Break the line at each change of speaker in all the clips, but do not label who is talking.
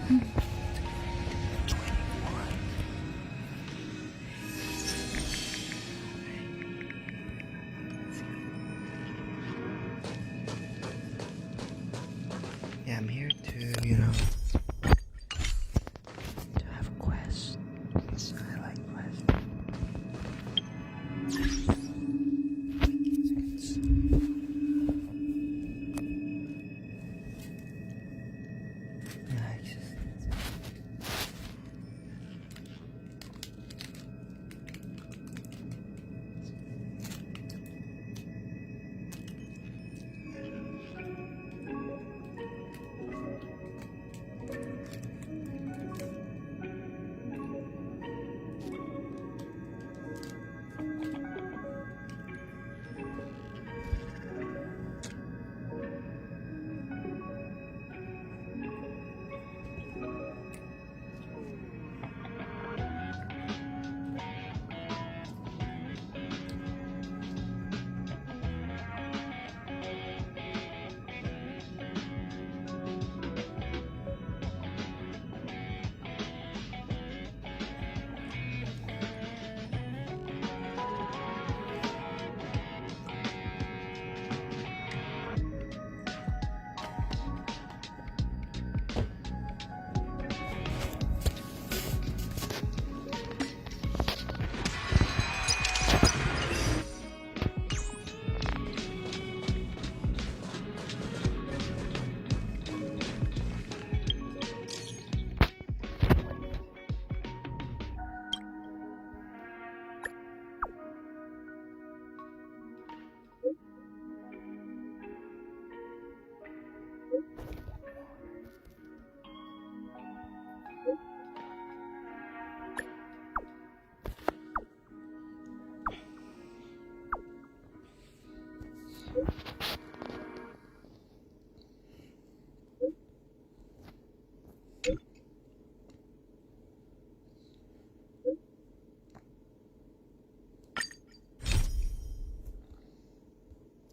Yeah, I'm here to, to have a quest. So I like quests.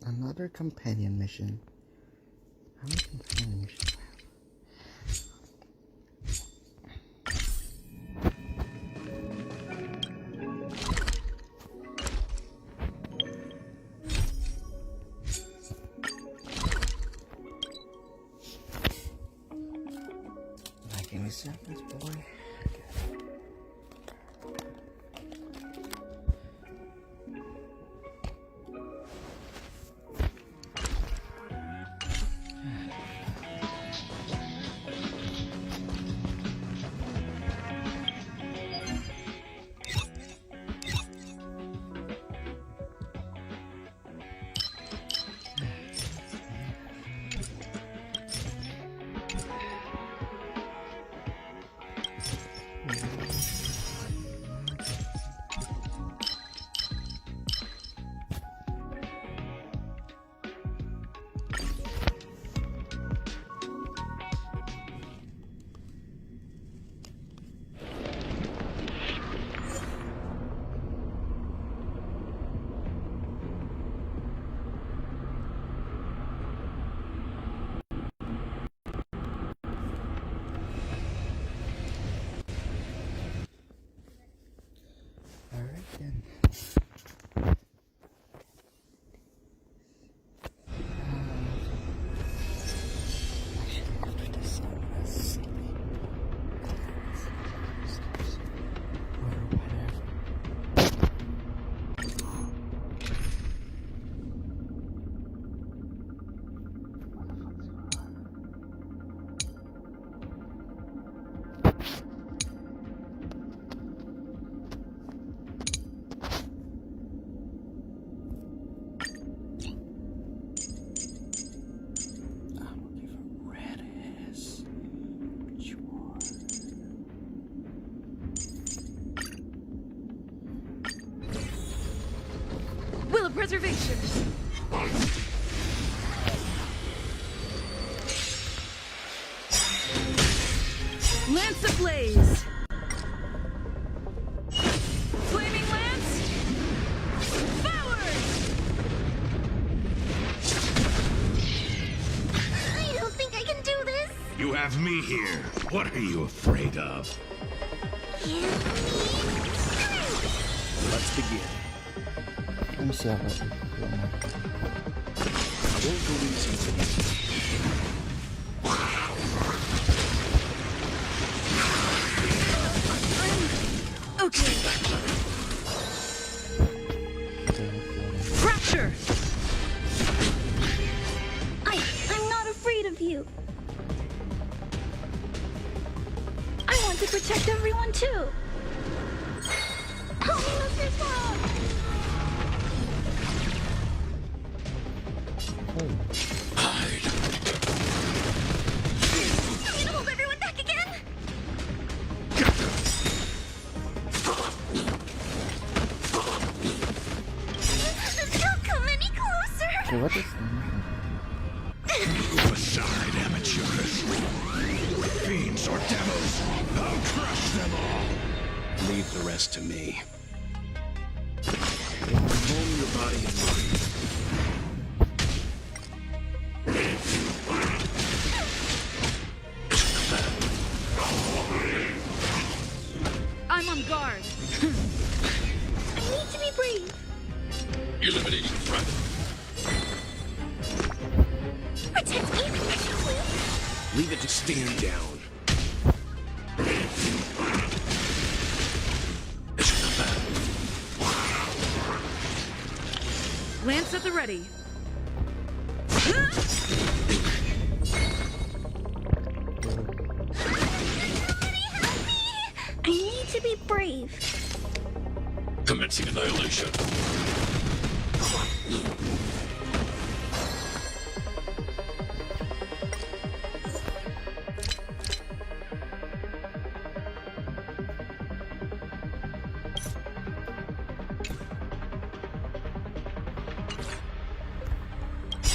Another companion mission. How many companion missions do I have? Liking me seconds, boy.
Preservation. Lance ablaze. Flaming lance. Forward.
I don't think I can do this.
You have
have me here. What are you afraid of? Let's begin.
Let me see how that
I won't go easy for
I'm okay. Fracture!
I'm not afraid of you. I want to protect everyone too. Help me, Mr. Swan!
Hide.
I'm gonna hold everyone back again. Don't come any closer.
Okay, what is
Move aside, amateurs. Fiends or devils, I'll crush them all. Leave the rest to me. Calm your body and mind.
I'm on guard.
I need to be brave.
Eliminating threat.
Protect me, Mr. Blue.
Leave it to stand down.
Lance at the ready.
I need to be brave.
Commencing annihilation.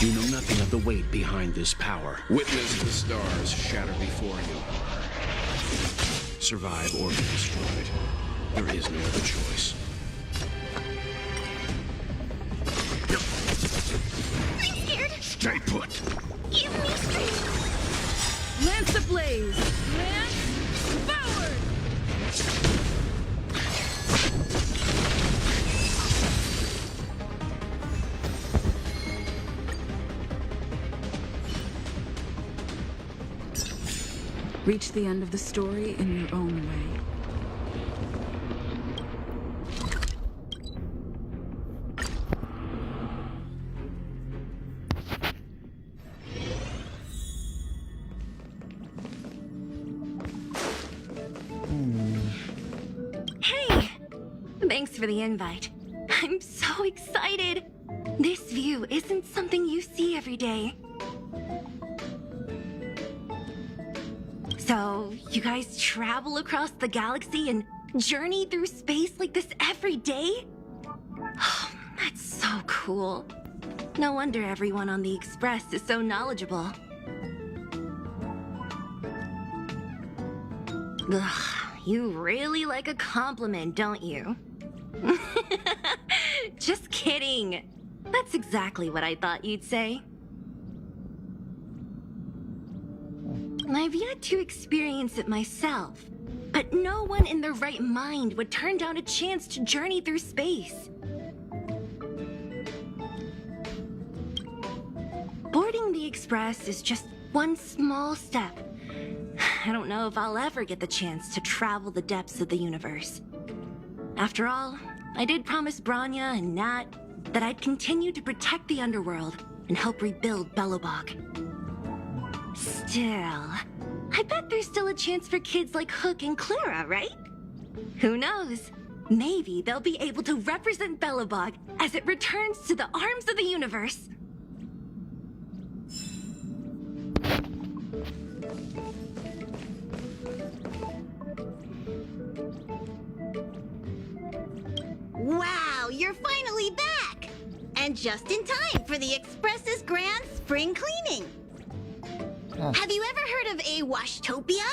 You know nothing of the weight behind this power. Witness the stars shatter before you. Survive or be destroyed. There is no other choice.
I'm scared.
Stay put.
Give me strength.
Lance ablaze. Lance forward. Reach the end of the story in your own way.
Hey! Thanks for the invite. I'm so excited. This view isn't something you see every day. So, you guys travel across the galaxy and journey through space like this every day? Oh, that's so cool. No wonder everyone on the Express is so knowledgeable. Ugh, you really like a compliment, don't you? Just kidding. That's exactly what I thought you'd say. I've yet to experience it myself, but no one in their right mind would turn down a chance to journey through space. Boarding the Express is just one small step. I don't know if I'll ever get the chance to travel the depths of the universe. After all, I did promise Branya and Nat that I'd continue to protect the underworld and help rebuild Belobog. Still, I bet there's still a chance for kids like Hook and Clara, right? Who knows? Maybe they'll be able to represent Belobog as it returns to the arms of the universe.
Wow, you're finally back! And just in time for the Express's grand spring cleaning.
Oh.
Have you ever heard of a washtopia?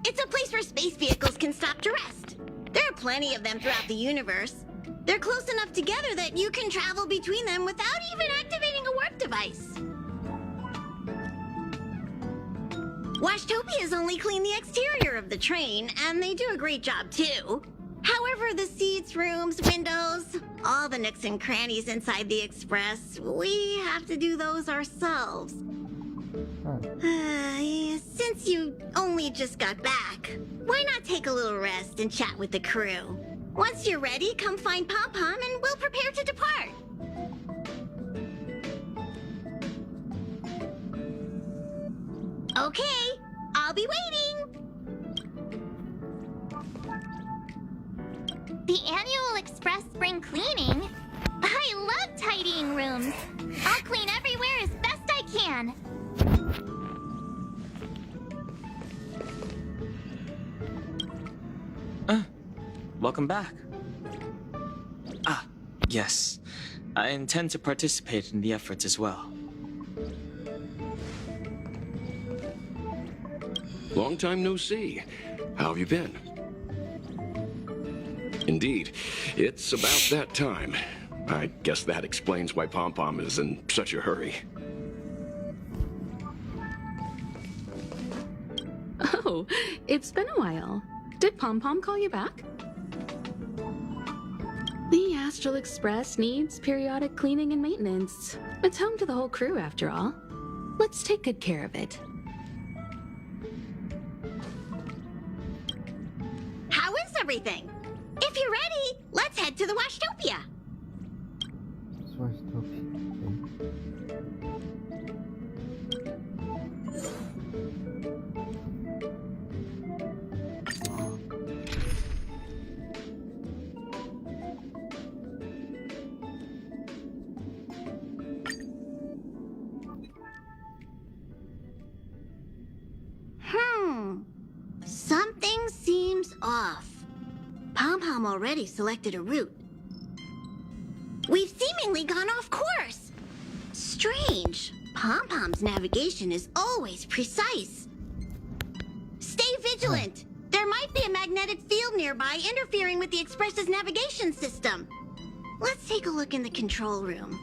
It's a place where space vehicles can stop to rest. There are plenty of them throughout the universe. They're close enough together that you can travel between them without even activating a warp device. Washtopia's only clean the exterior of the train, and they do a great job too. However, the seats, rooms, windows, all the nooks and crannies inside the Express, we have to do those ourselves. Since you only just got back, why not take a little rest and chat with the crew? Once you're ready, come find Pom Pom and we'll prepare to depart. Okay, I'll be waiting.
The annual Express spring cleaning? I love tidying rooms. I'll clean everywhere as best I can.
Welcome back. Yes. I intend to participate in the efforts as well.
Long time no see. How have you been? Indeed, it's about that time. I guess that explains why Pom Pom is in such a hurry.
Oh, it's been a while. Did Pom Pom call you back? The Astral Express needs periodic cleaning and maintenance. It's home to the whole crew, after all. Let's take good care of it.
How is everything? If you're ready, let's head to the Washtopia. Something seems off. Pom Pom already selected a route. We've seemingly gone off course. Strange. Pom Pom's navigation is always precise. Stay vigilant. There might be a magnetic field nearby interfering with the Express's navigation system. Let's take a look in the control room.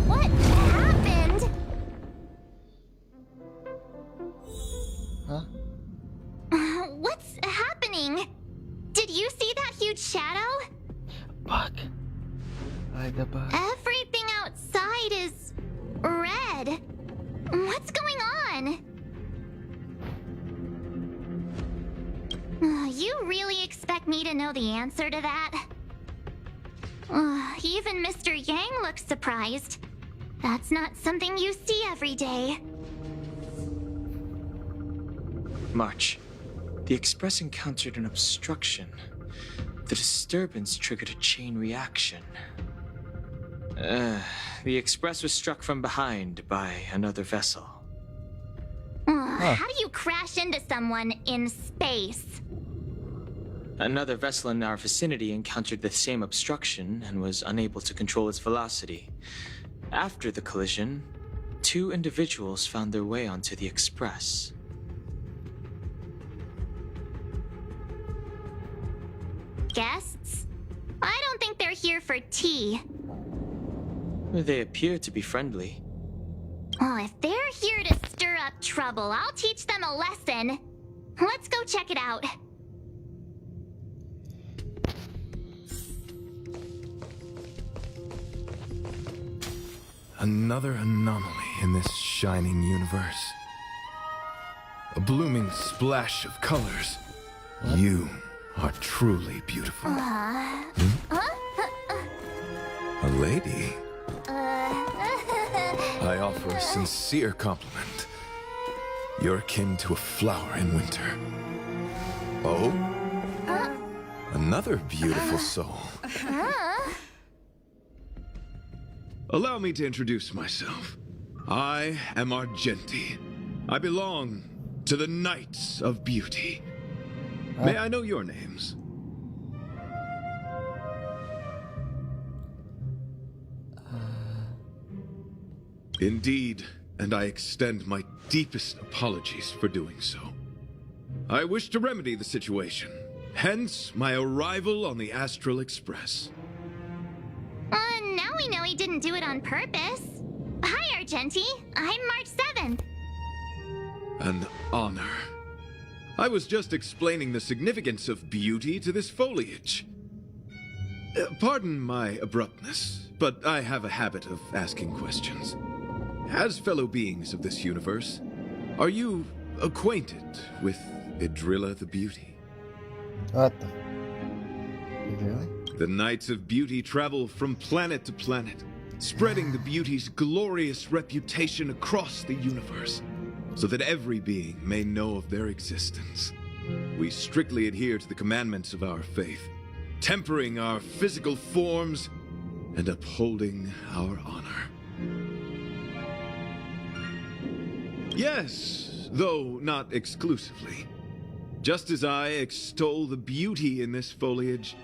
What happened?
Huh?
What's happening? Did you see that huge shadow?
Bug. The bug.
Everything outside is red. What's going on? You really expect me to know the answer to that? Even Mr. Yang looks surprised. That's not something you see every day.
March. The Express encountered an obstruction. The disturbance triggered a chain reaction. The Express was struck from behind by another vessel.
How do you crash into someone in space?
Another vessel in our vicinity encountered the same obstruction and was unable to control its velocity. After the collision, 2 individuals found their way onto the Express.
Guests? I don't think they're here for tea.
They appear to be friendly.
Oh, if they're here to stir up trouble, I'll teach them a lesson. Let's go check it out.
Another anomaly in this shining universe. A blooming splash of colors. You are truly beautiful. A lady? I offer a sincere compliment. You're akin to a flower in winter. Oh? Another beautiful soul. Allow me to introduce myself. I am Argenti. I belong to the Knights of Beauty. May I know your names? Indeed, and I extend my deepest apologies for doing so. I wish to remedy the situation, Hence my arrival on the Astral Express.
Now we know he didn't do it on purpose. Hi, Argenti. I'm March 7th.
An honor. I was just explaining the significance of beauty to this foliage. Pardon my abruptness, but I have a habit of asking questions. As fellow beings of this universe, are you acquainted with Idrilla the Beauty?
What the? Really?
The Knights of Beauty travel from planet to planet, spreading the beauty's glorious reputation across the universe, so that every being may know of their existence. We strictly adhere to the commandments of our faith, tempering our physical forms and upholding our honor. Yes, though not exclusively. Just as I extol the beauty in this foliage,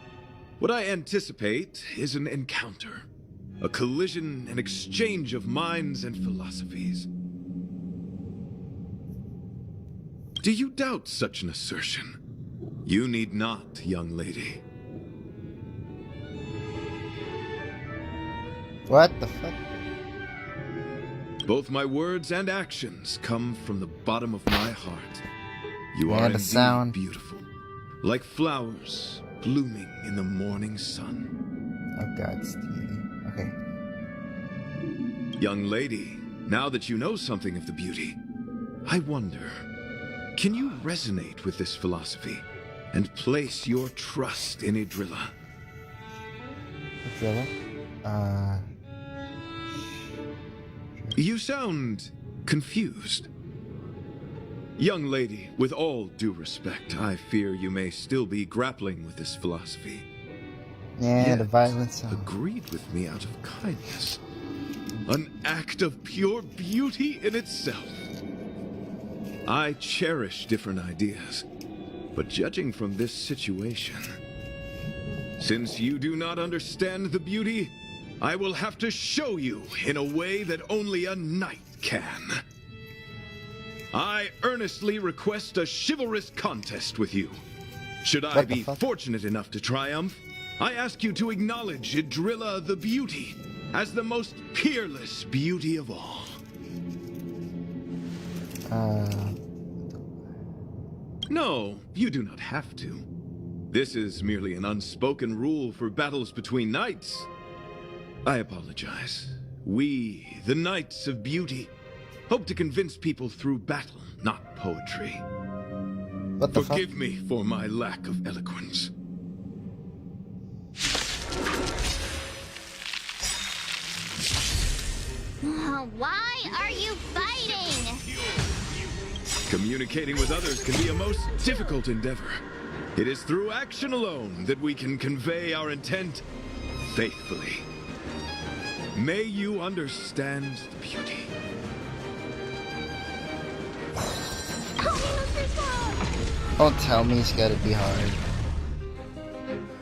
what I anticipate is an encounter, a collision and exchange of minds and philosophies. Do you doubt such an assertion? You need not, young lady.
What the fuck?
Both my words and actions come from the bottom of my heart. You
And
are
the
indeed
sound.
beautiful, like flowers blooming in the morning sun.
Oh god, Stevie. Okay.
Young lady, now that you know something of the beauty, I wonder, can you resonate with this philosophy and place your trust in Idrilla?
Idrilla?
You sound confused. Young lady, with all due respect, I fear you may still be grappling with this philosophy.
Yeah,
Yet
the violence.
agreed with me out of kindness. An act of pure beauty in itself. I cherish different ideas, but judging from this situation, since you do not understand the beauty, I will have to show you in a way that only a knight can. I earnestly request a chivalrous contest with you. Should I
What the
be
fuck?
fortunate enough to triumph, I ask you to acknowledge Idrilla the Beauty as the most peerless beauty of all. No, you do not have to. This is merely an unspoken rule for battles between knights. I apologize. We, the Knights of Beauty, hope to convince people through battle, not poetry.
What the fuck?
Forgive me for my lack of eloquence.
Why are you fighting?
Communicating with others can be a most difficult endeavor. It is through action alone that we can convey our intent faithfully. May you understand the beauty.
Don't tell me it's gotta be hard.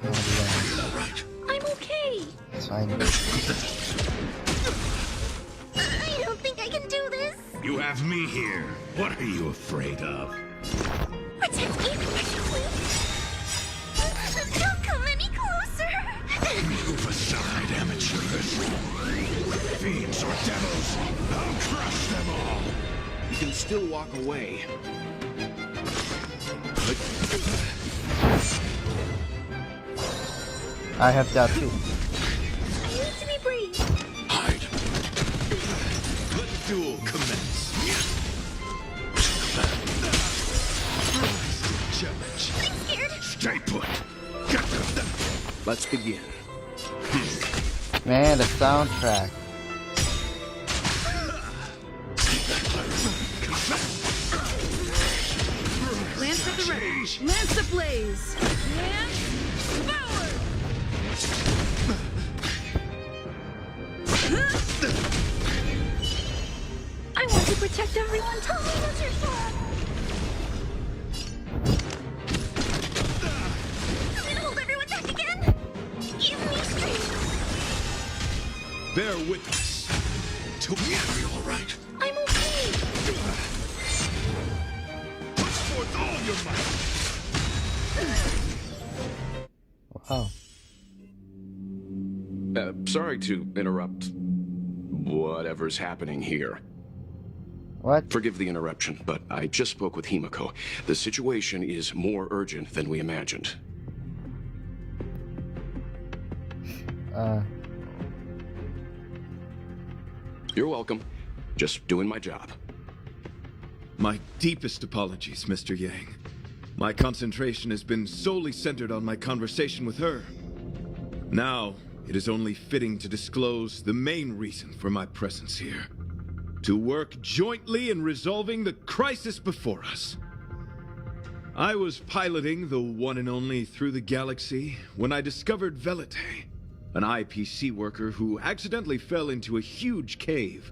Oh,
Right.
I'm okay.
yeah. It's fine.
I don't think I can do this.
You have me here. What are you afraid of?
Protect me, don't come any closer.
Move aside, amateurs. Fiends or devils, I'll crush them all. You can still walk away.
I have that too.
I need to be brave.
Hide.
Let the duel commence. Challenge.
I'm scared.
Stay put. Get them. Let's begin.
Man, the soundtrack.
Lance at the ready. Lance ablaze. Lance forward.
I want to protect everyone.
Tell me that's your fault. I'm gonna hold everyone back again. Give me strength.
Bear witness.
To me, are you all right?
I'm okay.
Put forth all your might.
Oh.
Sorry to interrupt whatever's happening here.
What?
Forgive the interruption, but I just spoke with Himiko. The situation is more urgent than we imagined. You're welcome. Just doing my job.
My deepest apologies, Mr. Yang. My concentration has been solely centered on my conversation with her. Now, it is only fitting to disclose the main reason for my presence here. To work jointly in resolving the crisis before us. I was piloting the one and only Through the Galaxy when I discovered Velite, an IPC worker who accidentally fell into a huge cave,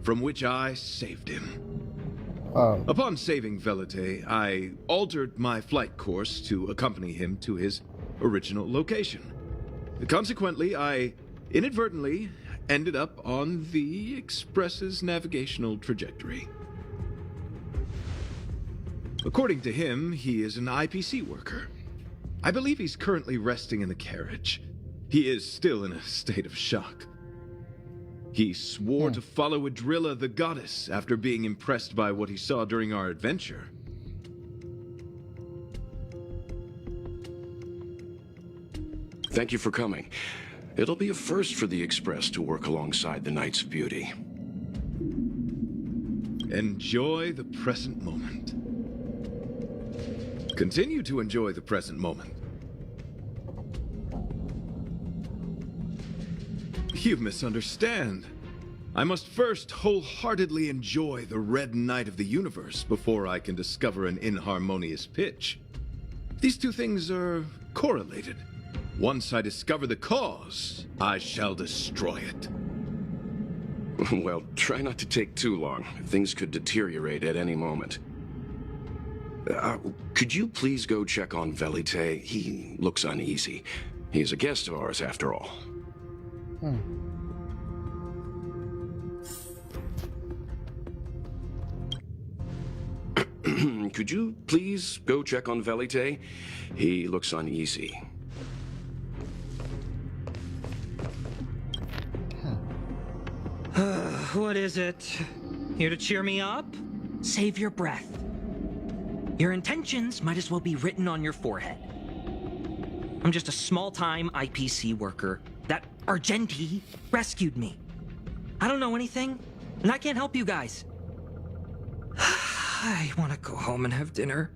from which I saved him.
Oh.
Upon saving Velite, I altered my flight course to accompany him to his original location. Consequently, I inadvertently ended up on the Express's navigational trajectory. According to him, he is an IPC worker. I believe he's currently resting in the carriage. He is still in a state of shock. He swore to follow Adrilla the goddess after being impressed by what he saw during our adventure.
Thank you for coming. It'll be a first for the Express to work alongside the Knights of Beauty.
Enjoy the present moment. Continue to enjoy the present moment. You misunderstand. I must first wholeheartedly enjoy the red night of the universe before I can discover an inharmonious pitch. These two things are correlated. Once I discover the cause, I shall destroy it.
Well, try not to take too long. Things could deteriorate at any moment. Could you please go check on Velite? He looks uneasy. He's a guest of ours, after all. Could you please go check on Velite? He looks uneasy.
What is it? Here to cheer me up? Save your breath. Your intentions might as well be written on your forehead. I'm just a small-time IPC worker. That Argenti rescued me. I don't know anything, and I can't help you guys. I want to go home and have dinner.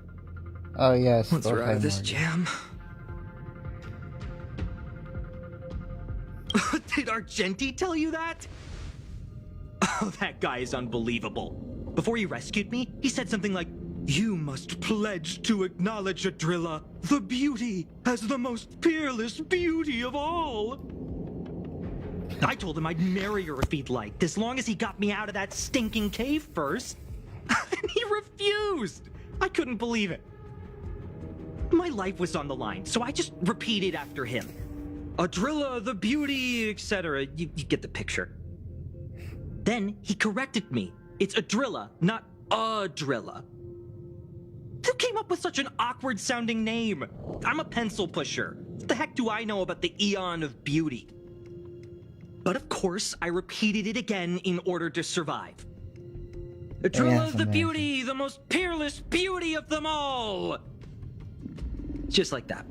Oh yes.
Once we're out of this
Morgan.
jam. Did Argenti tell you that? Oh, that guy is unbelievable. Before he rescued me, he said something like, "You must pledge to acknowledge Adrilla, the beauty, as the most peerless beauty of all." I told him I'd marry her if he'd liked, as long as he got me out of that stinking cave first. And he refused! I couldn't believe it. My life was on the line, so I just repeated after him. Adrilla, the beauty, etc. You get the picture. Then he corrected me. It's Adrilla, not Adrilla. Who came up with such an awkward-sounding name? I'm a pencil pusher. What the heck do I know about the Eon of Beauty? But of course, I repeated it again in order to survive. Adrilla, the beauty, the most peerless beauty of them all! Just like that.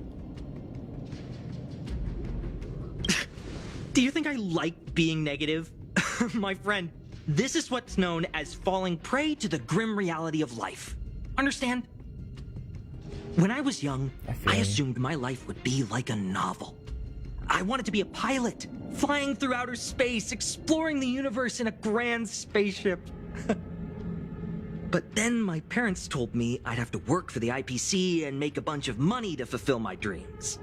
Do you think I like being negative? My friend, this is what's known as falling prey to the grim reality of life. Understand? When I was young, I assumed my life would be like a novel. I wanted to be a pilot, flying through outer space, exploring the universe in a grand spaceship. But then my parents told me I'd have to work for the IPC and make a bunch of money to fulfill my dreams.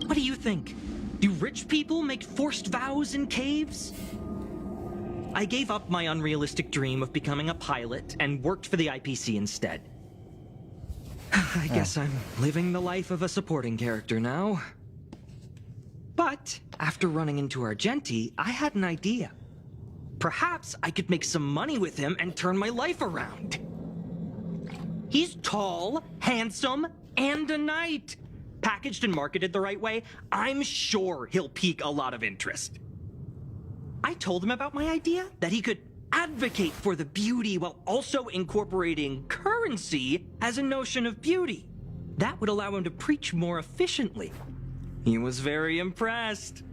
What do you think? Do rich people make forced vows in caves? I gave up my unrealistic dream of becoming a pilot and worked for the IPC instead. I guess I'm living the life of a supporting character now. But after running into Argenti, I had an idea. Perhaps I could make some money with him and turn my life around. He's tall, handsome, and a knight. Packaged and marketed the right way, I'm sure he'll pique a lot of interest. I told him about my idea, that he could advocate for the beauty while also incorporating currency as a notion of beauty. That would allow him to preach more efficiently. He was very impressed.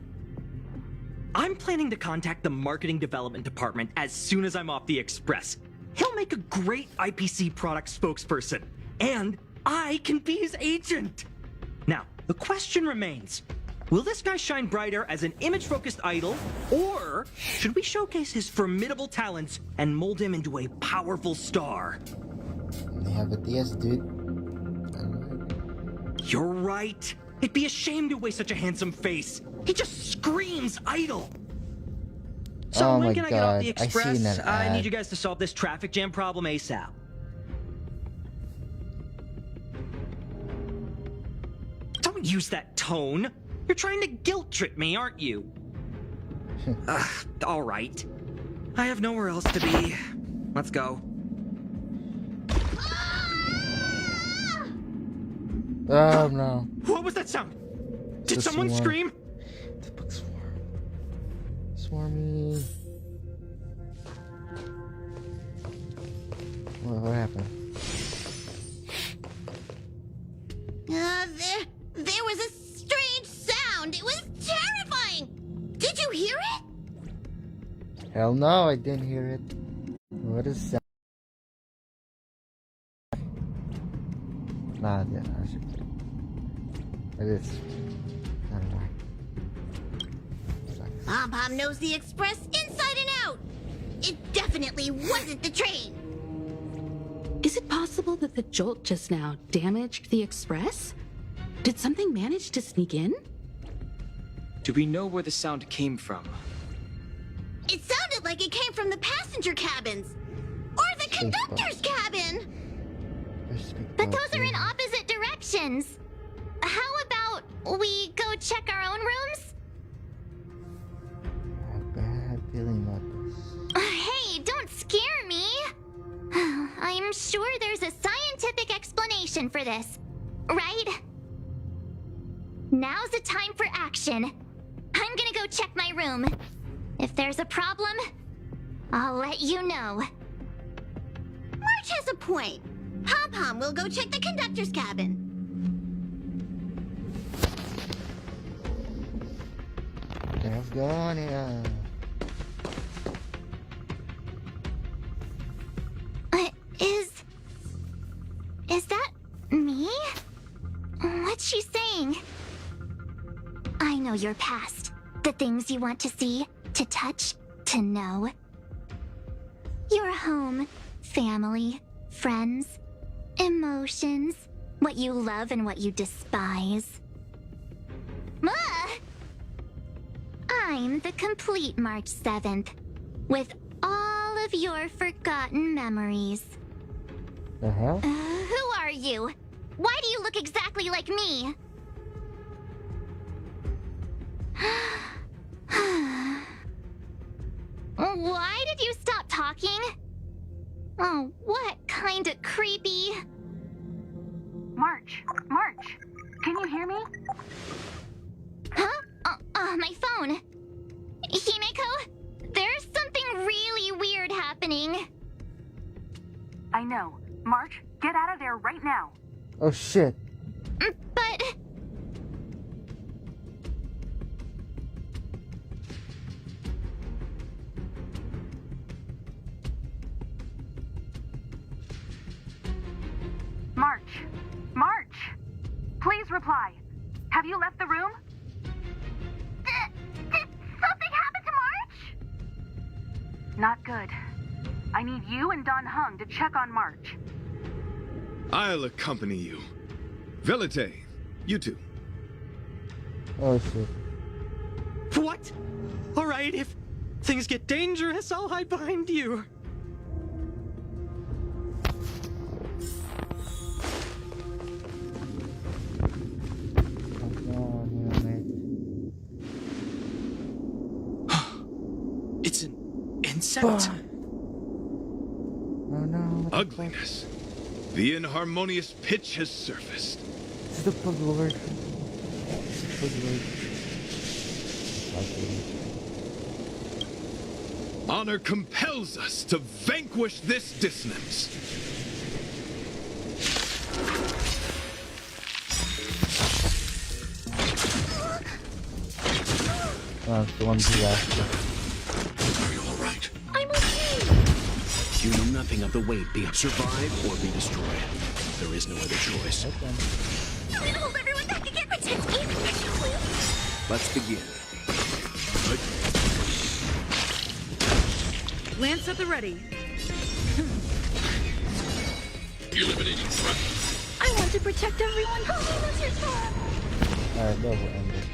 I'm planning to contact the marketing development department as soon as I'm off the express. He'll make a great IPC product spokesperson, and I can be his agent. Now, the question remains, will this guy shine brighter as an image-focused idol, or should we showcase his formidable talents and mold him into a powerful star?
They have ideas, dude.
You're right. It'd be a shame to waste such a handsome face. He just screams idol. So
Oh
when
my
can I get off the
God, I
express?
seen that
I
ad.
need you guys to solve this traffic jam problem ASAP. Don't use that tone. You're trying to guilt trip me, aren't you? All right. I have nowhere else to be. Let's go.
Oh no.
What was that sound? Did
The
someone
swarm.
scream?
The book swarm. Swarmy. What happened?
There was a strange sound. It was terrifying. Did you hear it?
Hell no, I didn't hear it. What is that? Nah, yeah, I should. It is. I don't know.
Pom Pom knows the express inside and out. It definitely wasn't the train.
Is it possible that the jolt just now damaged the express? Did something manage to sneak in?
Do we know where the sound came from?
It sounded like it came from the passenger cabins. Or the conductor's cabin.
But those are in opposite directions. How about we go check our own rooms?
I have a bad feeling about this.
Hey, don't scare me. I'm sure there's a scientific explanation for this, right? Now's the time for action. I'm gonna go check my room. If there's a problem, I'll let you know.
March has a point. Pom Pom will go check the conductor's cabin.
Let's go on here.
Is that me? What's she saying? I know your past. The things you want to see, to touch, to know. Your home, family, friends, emotions, what you love and what you despise. I'm the complete March 7th, with all of your forgotten memories.
The hell?
Who are you? Why do you look exactly like me? Why did you stop talking? Oh, what kind of creepy...
March, can you hear me?
Huh? My phone. Himeko, there's something really weird happening.
I know. March, get out of there right now.
Oh shit.
But...
March! Please reply. Have you left the room?
Did something happen to March?
Not good. I need you and Don Hung to check on March.
I'll accompany you. Velite, you two.
Oh shit.
What? All right, if things get dangerous, I'll hide behind you.
It's an insect?
Oh no.
Ugliness. The inharmonious pitch has surfaced.
This is the Pug Lord. Pug Lord.
Honor compels us to vanquish this dissonance.
It's the one who asked us.
Are you all right?
I'm okay.
You know nothing of the weight beyond survive or be destroyed. There is no other choice.
Okay.
I'm gonna hold everyone back again. Protect me.
Let's begin.
Lance at the ready.
Eliminating threat.
I want to protect everyone. Oh, that's your turn.
Alright, that will end it.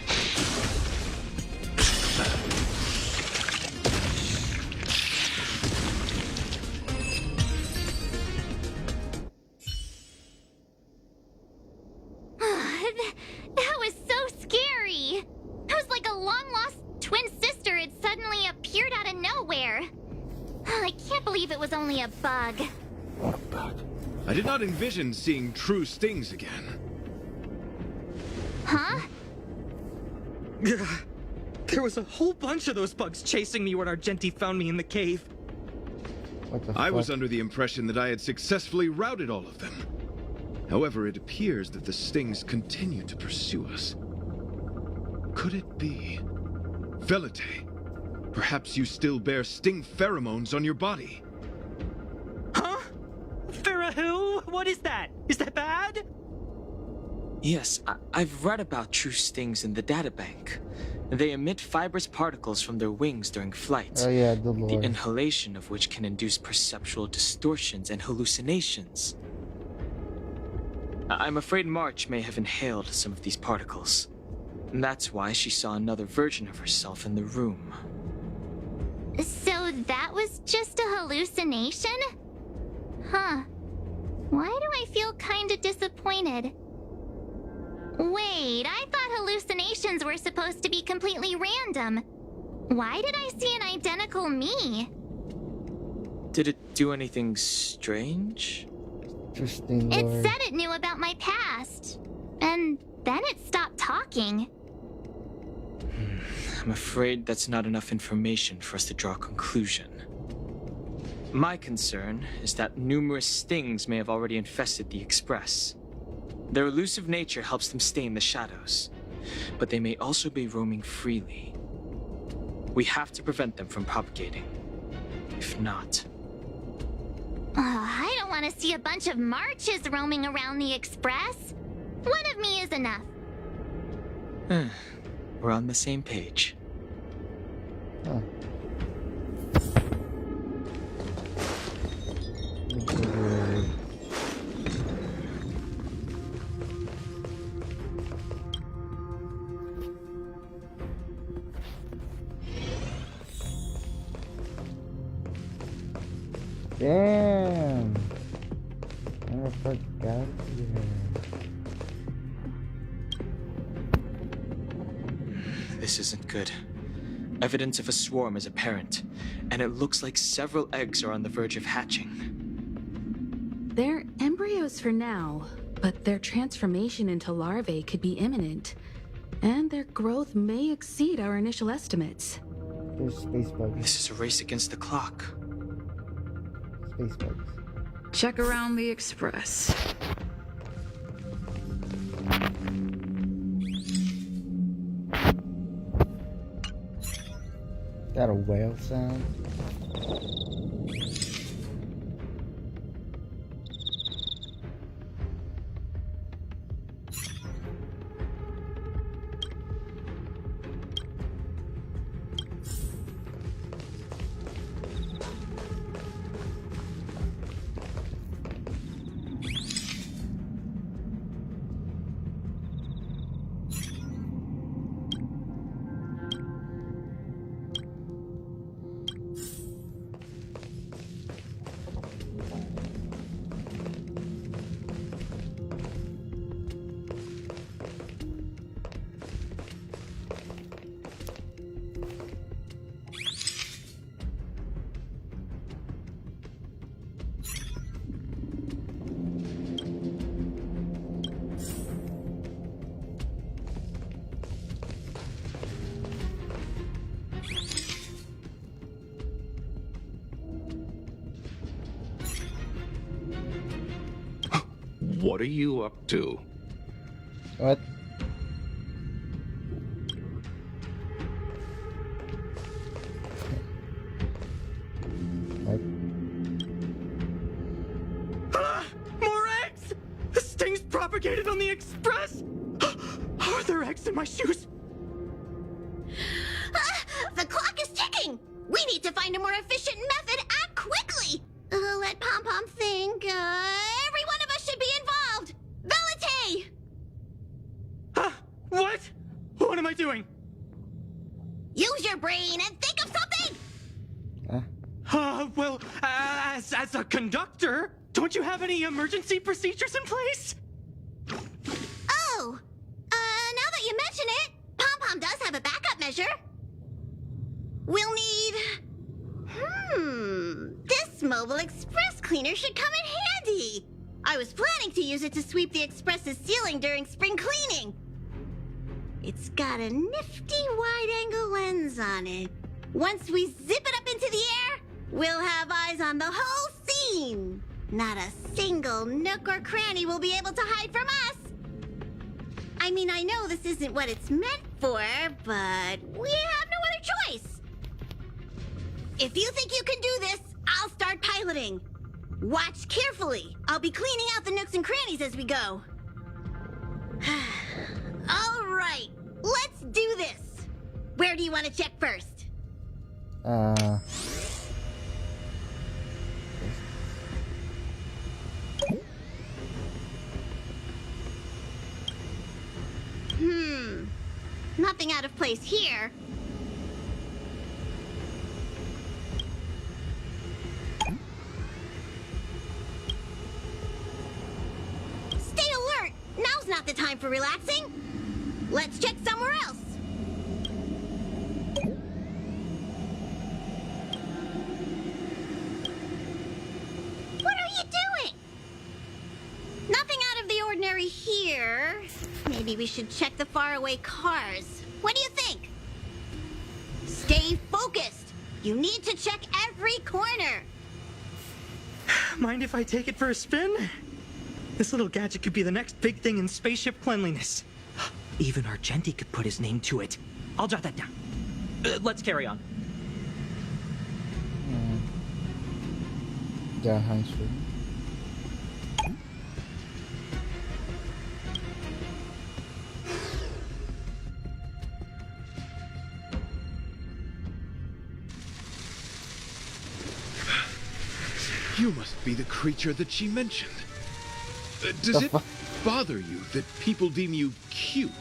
That was so scary. It was like a long-lost twin sister had suddenly appeared out of nowhere. I can't believe it was only a bug.
I did not envision seeing true stings again.
Huh?
There was a whole bunch of those bugs chasing me when Argenti found me in the cave.
What the
I
fuck?
was under the impression that I had successfully routed all of them. However, it appears that the stings continue to pursue us. Could it be? Velite, perhaps you still bear sting pheromones on your body.
Huh? Farah, what is that? Is that bad?
Yes, I've read about true stings in the databank. They emit fibrous particles from their wings during flight.
Oh yeah, the
The
Lord.
inhalation of which can induce perceptual distortions and hallucinations. I'm afraid March may have inhaled some of these particles. And that's why she saw another version of herself in the room.
So that was just a hallucination? Huh. Why do I feel kinda disappointed? Wait, I thought hallucinations were supposed to be completely random. Why did I see an identical me?
Did it do anything strange?
Interesting,
It
Lord.
said it knew about my past. And then it stopped talking.
I'm afraid that's not enough information for us to draw a conclusion. My concern is that numerous stings may have already infested the Express. Their elusive nature helps them stay in the shadows, but they may also be roaming freely. We have to prevent them from propagating. If not...
I don't want to see a bunch of marches roaming around the Express. One of me is enough.
We're on the same page.
Huh. Lord. Damn! I forgot
This isn't good. Evidence of a swarm is apparent, and it looks like several eggs are on the verge of hatching.
They're embryos for now, but their transformation into larvae could be imminent. And their growth may exceed our initial estimates.
There's space bugs.
This is a race against the clock.
Space bugs.
Check around the Express.
That a whale sound?
What are you up to?
What? What?
More eggs! The sting's propagated on the express! Are there eggs in my shoes?
The clock is ticking! We need to find a more efficient method. Act quickly! Let Pom Pom think. Every one of us should be involved! Velite!
What? What am I doing?
Use your brain and think of something!
Well, as a conductor, don't you have any emergency procedures in place?
Oh! Now that you mention it, Pom Pom does have a backup measure. We'll need... This mobile express cleaner should come in handy. I was planning to use it to sweep the express's ceiling during spring cleaning. It's got a nifty wide-angle lens on it. Once we zip it up into the air, we'll have eyes on the whole scene. Not a single nook or cranny will be able to hide from us. I mean, I know this isn't what it's meant for, but we have no other choice. If you think you can do this, I'll start piloting. Watch carefully. I'll be cleaning out the nooks and crannies as we go. All right, let's do this. Where do you want to check first? Nothing out of place here. Stay alert! Now's not the time for relaxing. Let's check somewhere else. What are you doing? Nothing out of the ordinary here. Maybe we should check the faraway cars. What do you think? Stay focused. You need to check every corner.
Mind if I take it for a spin? This little gadget could be the next big thing in spaceship cleanliness. Even Argenti could put his name to it. I'll jot that down. Let's carry on.
Geheimschule.
You must be the creature that she mentioned. Does it bother you that people deem you cute?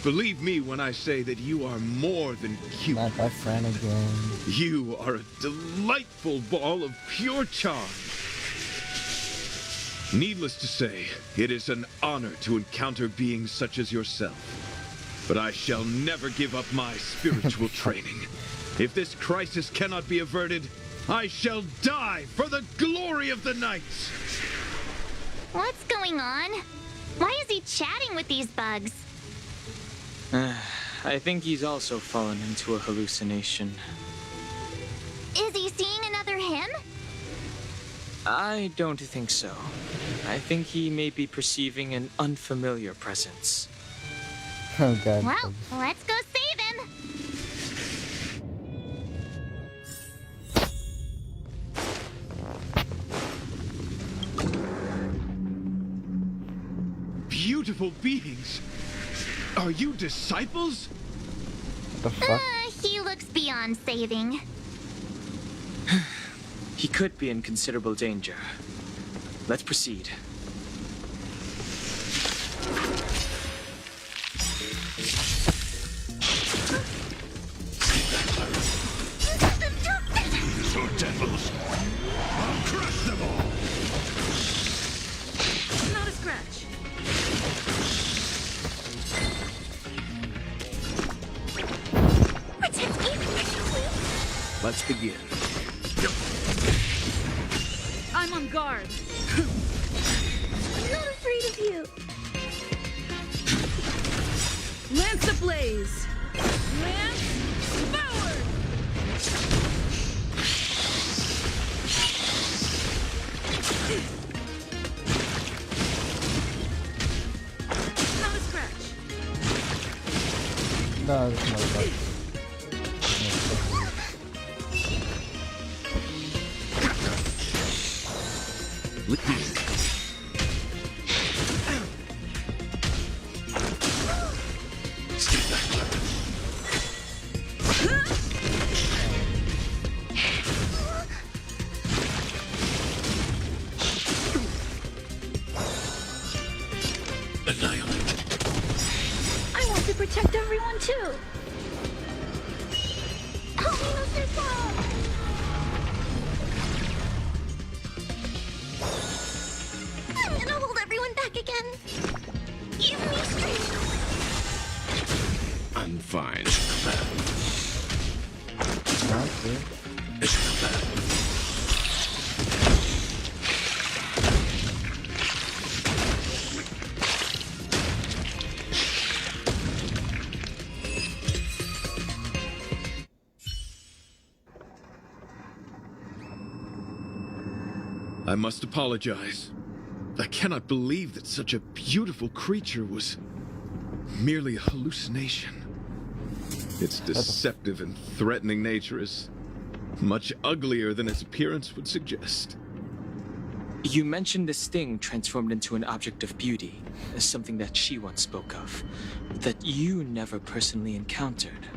Believe me when I say that you are more than cute.
Not my friend again.
You are a delightful ball of pure charm. Needless to say, it is an honor to encounter beings such as yourself. But I shall never give up my spiritual training. If this crisis cannot be averted, I shall die for the glory of the Knights!
What's going on? Why is he chatting with these bugs?
I think he's also fallen into a hallucination.
Is he seeing another him?
I don't think so. I think he may be perceiving an unfamiliar presence.
Oh god.
Well, let's go save him.
Beautiful beings! Are you disciples?
What the fuck?
He looks beyond saving.
He could be in considerable danger. Let's proceed.
Poor devils! I'll crush them all!
Not a scratch.
Let's begin.
I'm on guard.
I'm not afraid of you.
Lance ablaze. Lance forward.
Да, смотри,
I want to protect everyone too.
Help me, Mr. Sal!
I'm gonna hold everyone back again. Give me strength.
I'm fine.
I must apologize. I cannot believe that such a beautiful creature was merely a hallucination. Its deceptive and threatening nature is much uglier than its appearance would suggest.
You mentioned this thing transformed into an object of beauty, as something that she once spoke of, that you never personally encountered.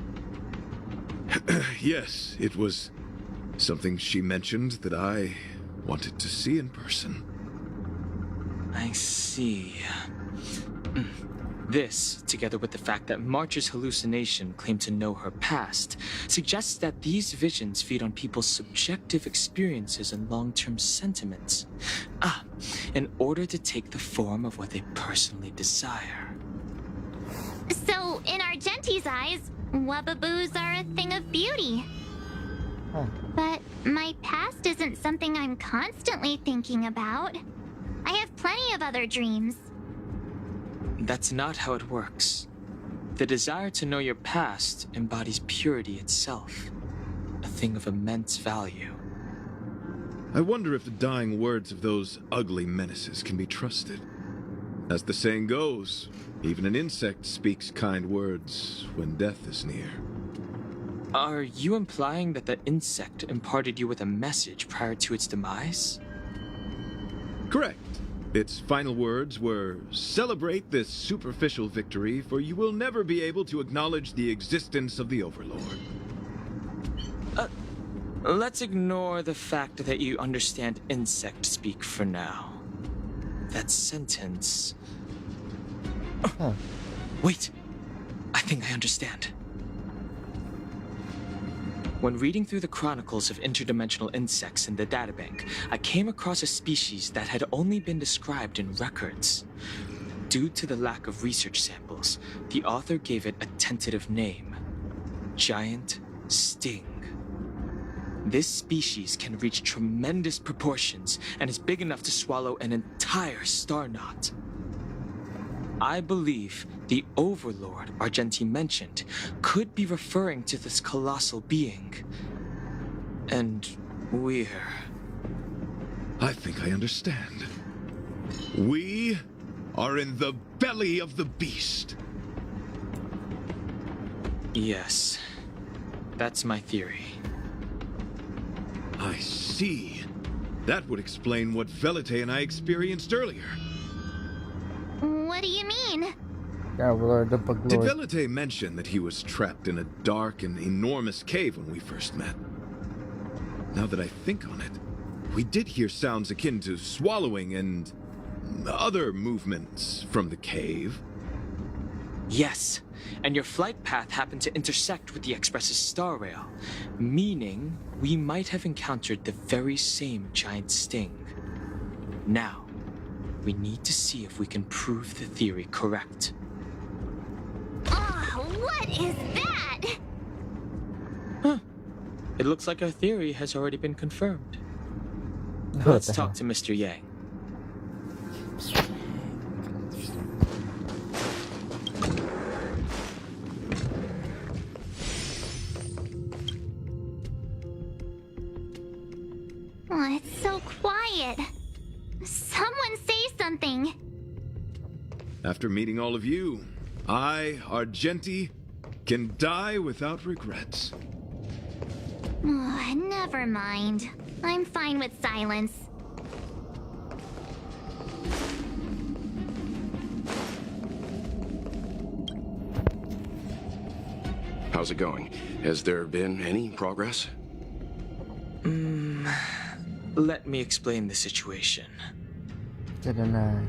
Yes, it was something she mentioned that I wanted to see in person.
I see. This, together with the fact that March's hallucination claimed to know her past, suggests that these visions feed on people's subjective experiences and long-term sentiments. In order to take the form of what they personally desire.
So, in Argenti's eyes, Wubbaboos are a thing of beauty. But my past isn't something I'm constantly thinking about. I have plenty of other dreams.
That's not how it works. The desire to know your past embodies purity itself, a thing of immense value.
I wonder if the dying words of those ugly menaces can be trusted. As the saying goes, even an insect speaks kind words when death is near.
Are you implying that the insect imparted you with a message prior to its demise?
Correct. Its final words were, "Celebrate this superficial victory, for you will never be able to acknowledge the existence of the Overlord."
Let's ignore the fact that you understand insect speak for now. That sentence... Wait! I think I understand. When reading through the chronicles of interdimensional insects in the databank, I came across a species that had only been described in records. Due to the lack of research samples, the author gave it a tentative name: Giant Sting. This species can reach tremendous proportions and is big enough to swallow an entire star knot. I believe the Overlord Argenti mentioned could be referring to this colossal being. And we're...
I think I understand. We are in the belly of the beast.
Yes, that's my theory.
I see. That would explain what Velite and I experienced earlier.
What do you mean?
Did Velite mention that he was trapped in a dark and enormous cave when we first met? Now that I think on it, we did hear sounds akin to swallowing and other movements from the cave.
Yes, and your flight path happened to intersect with the Express's star rail, meaning we might have encountered the very same giant sting. Now, we need to see if we can prove the theory correct.
Oh, what is that?
It looks like our theory has already been confirmed. Let's talk to Mr. Yang.
Oh, it's so quiet. Someone say something.
After meeting all of you, I, Argenti, can die without regrets.
Never mind. I'm fine with silence.
How's it going? Has there been any progress?
Let me explain the situation.
Didn't I?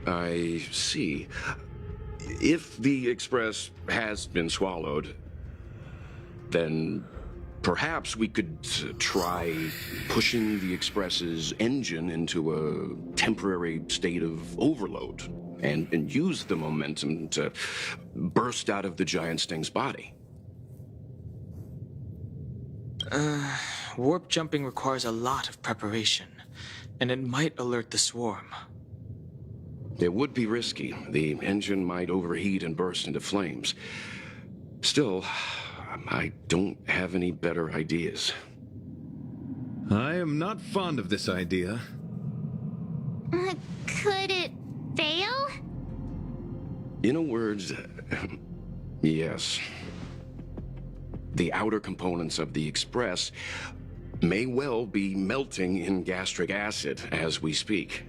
I see. If the Express has been swallowed, then perhaps we could try pushing the Express's engine into a temporary state of overload and use the momentum to burst out of the giant Sting's body.
Warp jumping requires a lot of preparation, and it might alert the swarm.
It would be risky. The engine might overheat and burst into flames. Still, I don't have any better ideas.
I am not fond of this idea.
Could it fail?
In a word, yes. The outer components of the Express may well be melting in gastric acid as we speak.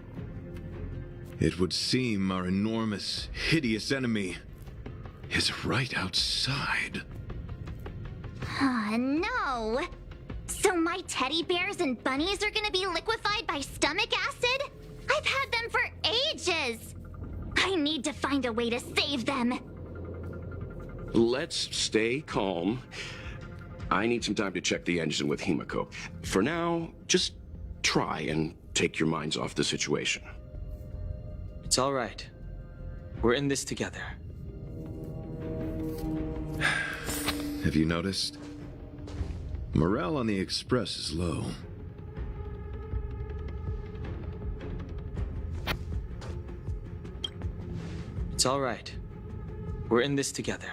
It would seem our enormous, hideous enemy is right outside.
No! So my teddy bears and bunnies are gonna be liquefied by stomach acid? I've had them for ages! I need to find a way to save them.
Let's stay calm. I need some time to check the engine with Himiko. For now, just try and take your minds off the situation.
It's all right. We're in this together.
Have you noticed? Morale on the Express is low.
It's all right. We're in this together.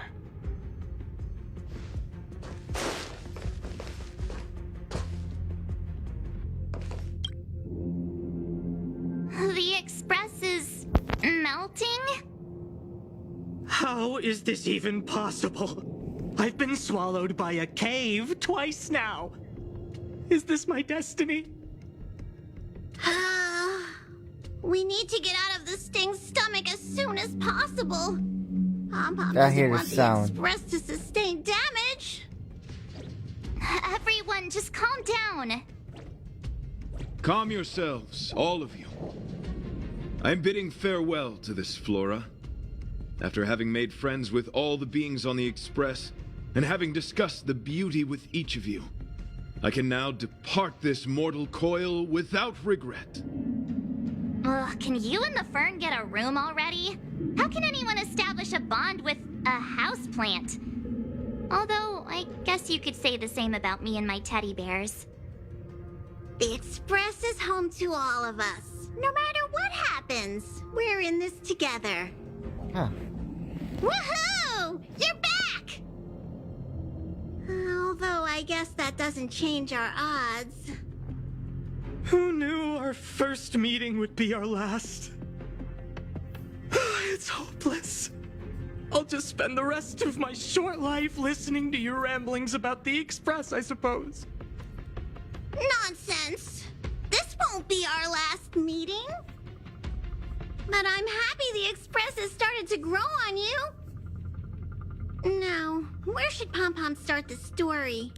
The Express is melting?
How is this even possible? I've been swallowed by a cave twice now. Is this my destiny?
We need to get out of the Sting's stomach as soon as possible. Pom-Pom
I hear
doesn't
the
want the
sound.
Express to sustain damage.
Everyone, just calm down.
Calm yourselves, all of you. I'm bidding farewell to this Flora. After having made friends with all the beings on the Express, and having discussed the beauty with each of you, I can now depart this mortal coil without regret.
Ugh, can you and the Fern get a room already? How can anyone establish a bond with a houseplant? Although, I guess you could say the same about me and my teddy bears.
The Express is home to all of us. No matter what happens, we're in this together.
Huh.
Woohoo! You're back! Although I guess that doesn't change our odds.
Who knew our first meeting would be our last? It's hopeless. I'll just spend the rest of my short life listening to your ramblings about the Express, I suppose.
Nonsense! This won't be our last meeting. But I'm happy the Express has started to grow on you. Now, where should Pom-Pom start the story?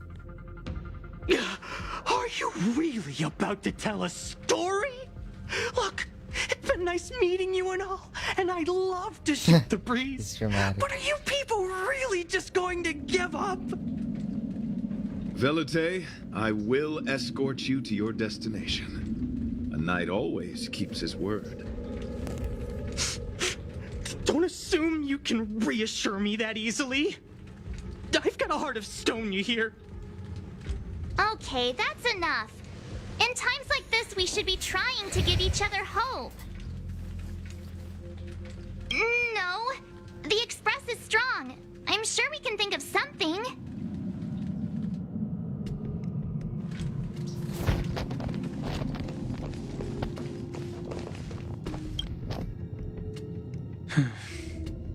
Are you really about to tell a story? Look, it's been nice meeting you and all, and I'd love to shoot the breeze.
It's dramatic.
But are you people really just going to give up?
Velite, I will escort you to your destination. A knight always keeps his word.
Don't assume you can reassure me that easily. I've got a heart of stone, you hear?
Okay, that's enough. In times like this, we should be trying to give each other hope. No, the Express is strong. I'm sure we can think of something.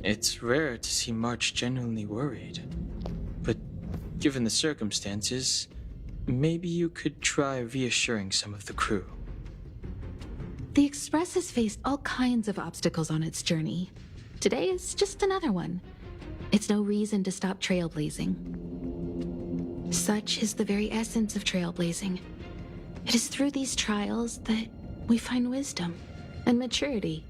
It's rare to see March genuinely worried. But given the circumstances, maybe you could try reassuring some of the crew.
The Express has faced all kinds of obstacles on its journey. Today is just another one. It's no reason to stop trailblazing. Such is the very essence of trailblazing. It is through these trials that we find wisdom and maturity.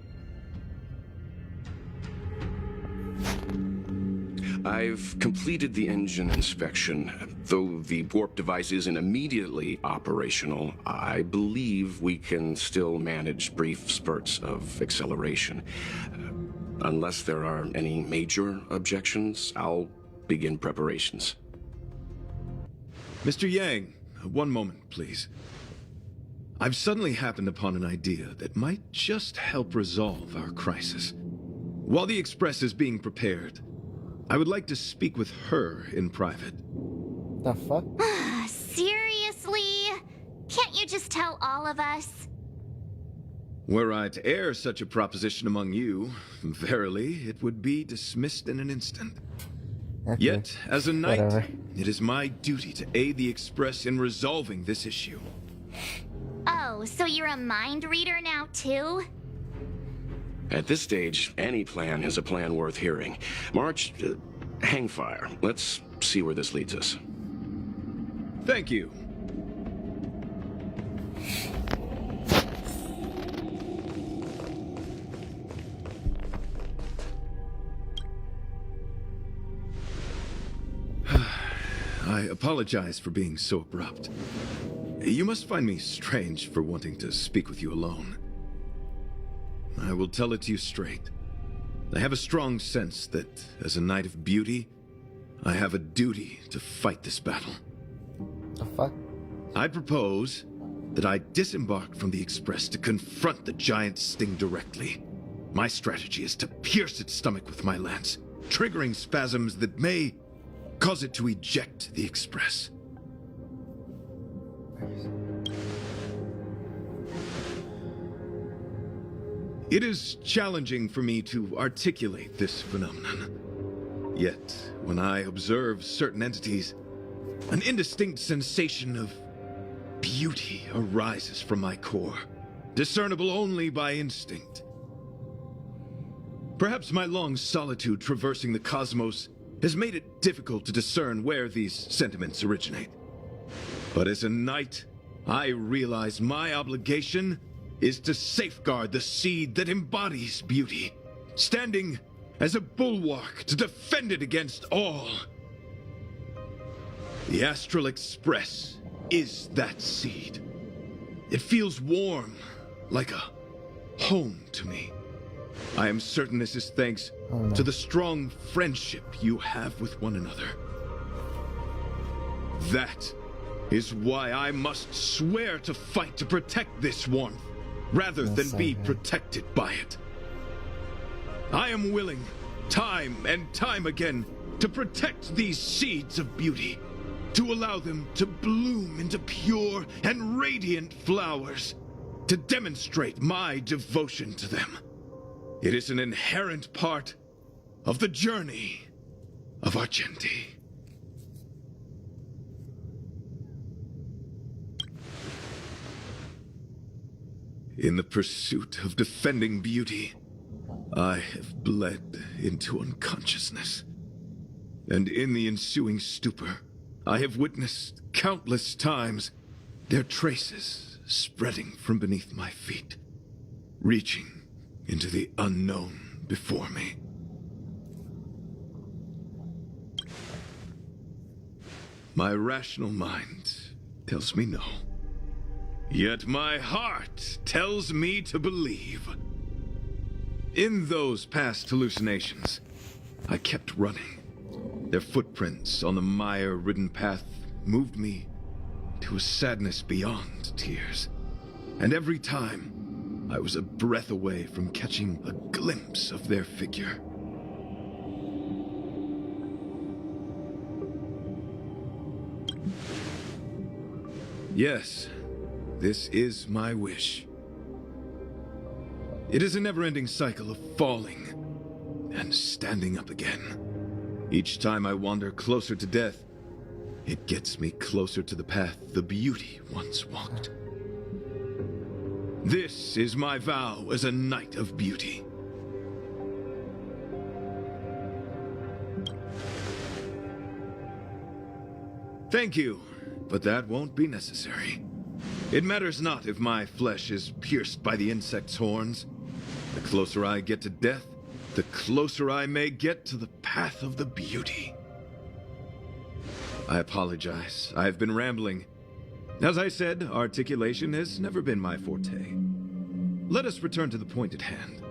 I've completed the engine inspection. Though the warp device isn't immediately operational, I believe we can still manage brief spurts of acceleration. Unless there are any major objections, I'll begin preparations.
Mr. Yang, one moment, please. I've suddenly happened upon an idea that might just help resolve our crisis. While the Express is being prepared, I would like to speak with her in private.
The fuck?
Seriously? Can't you just tell all of us?
Were I to air such a proposition among you, verily, it would be dismissed in an instant.
Okay.
Yet, as a knight,
Whatever.
it is my duty to aid the Express in resolving this issue.
Oh, so you're a mind reader now too?
At this stage, any plan is a plan worth hearing. March, hang fire. Let's see where this leads us.
Thank you. I apologize for being so abrupt. You must find me strange for wanting to speak with you alone. I will tell it to you straight. I have a strong sense that, as a Knight of Beauty, I have a duty to fight this battle.
The fuck?
I propose that I disembark from the Express to confront the giant sting directly. My strategy is to pierce its stomach with my lance, triggering spasms that may cause it to eject the Express. It is challenging for me to articulate this phenomenon. Yet, when I observe certain entities, an indistinct sensation of beauty arises from my core, discernible only by instinct. Perhaps my long solitude traversing the cosmos has made it difficult to discern where these sentiments originate. But as a knight, I realize my obligation is to safeguard the seed that embodies beauty, standing as a bulwark to defend it against all. The Astral Express is that seed. It feels warm, like a home to me. I am certain this is thanks to the strong friendship you have with one another. That is why I must swear to fight to protect this warmth, rather than be protected by it. I am willing, time and time again, to protect these seeds of beauty, to allow them to bloom into pure and radiant flowers, to demonstrate my devotion to them. It is an inherent part of the journey of Argenti. In the pursuit of defending beauty, I have bled into unconsciousness. And in the ensuing stupor, I have witnessed countless times their traces spreading from beneath my feet, reaching into the unknown before me. My rational mind tells me no. Yet my heart tells me to believe. In those past hallucinations, I kept running. Their footprints on the mire-ridden path moved me to a sadness beyond tears. And every time, I was a breath away from catching a glimpse of their figure. Yes, this is my wish. It is a never-ending cycle of falling and standing up again. Each time I wander closer to death, it gets me closer to the path the beauty once walked. This is my vow as a knight of beauty. Thank you, but that won't be necessary. It matters not if my flesh is pierced by the insect's horns. The closer I get to death, the closer I may get to the path of the beauty. I apologize. I've been rambling. As I said, articulation has never been my forte. Let us return to the point at hand.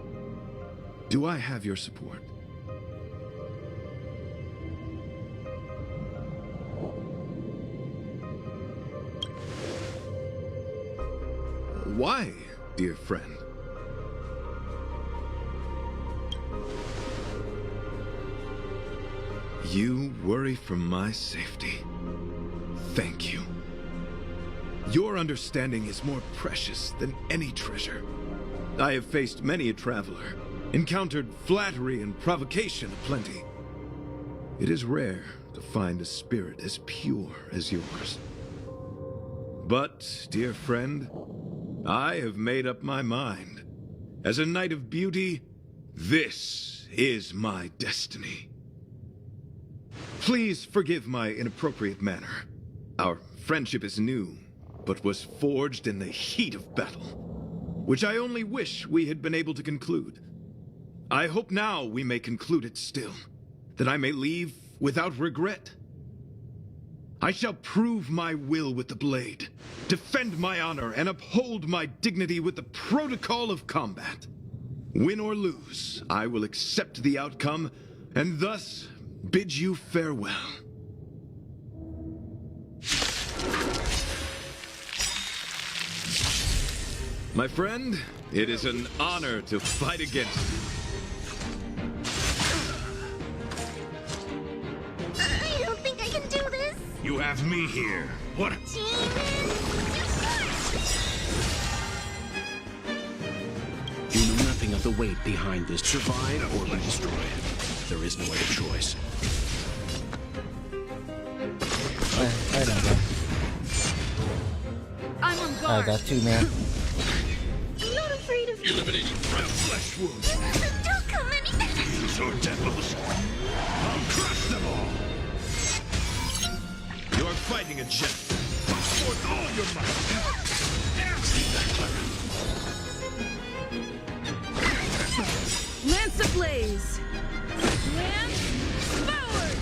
Do I have your support? Why, dear friend? You worry for my safety. Thank you. Your understanding is more precious than any treasure. I have faced many a traveler, encountered flattery and provocation aplenty. It is rare to find a spirit as pure as yours. But, dear friend, I have made up my mind. As a knight of beauty, this is my destiny. Please forgive my inappropriate manner. Our friendship is new, but was forged in the heat of battle, which I only wish we had been able to conclude. I hope now we may conclude it still, that I may leave without regret. I shall prove my will with the blade, defend my honor, and uphold my dignity with the protocol of combat. Win or lose, I will accept the outcome, and thus bid you farewell. My friend, it is an honor to fight against you.
I don't think I can do this.
You have me here. What? You know nothing of the weight behind this. Survive or be destroyed. There is no other choice.
I don't know.
I'm on
I
guard.
got two, man.
I'm not afraid of you.
Eliminating flesh wounds.
Don't come any
Fiends or devils. I'll crush them all.
You are fighting a jet. Put forth all your might.
Lance ablaze. Lance forward.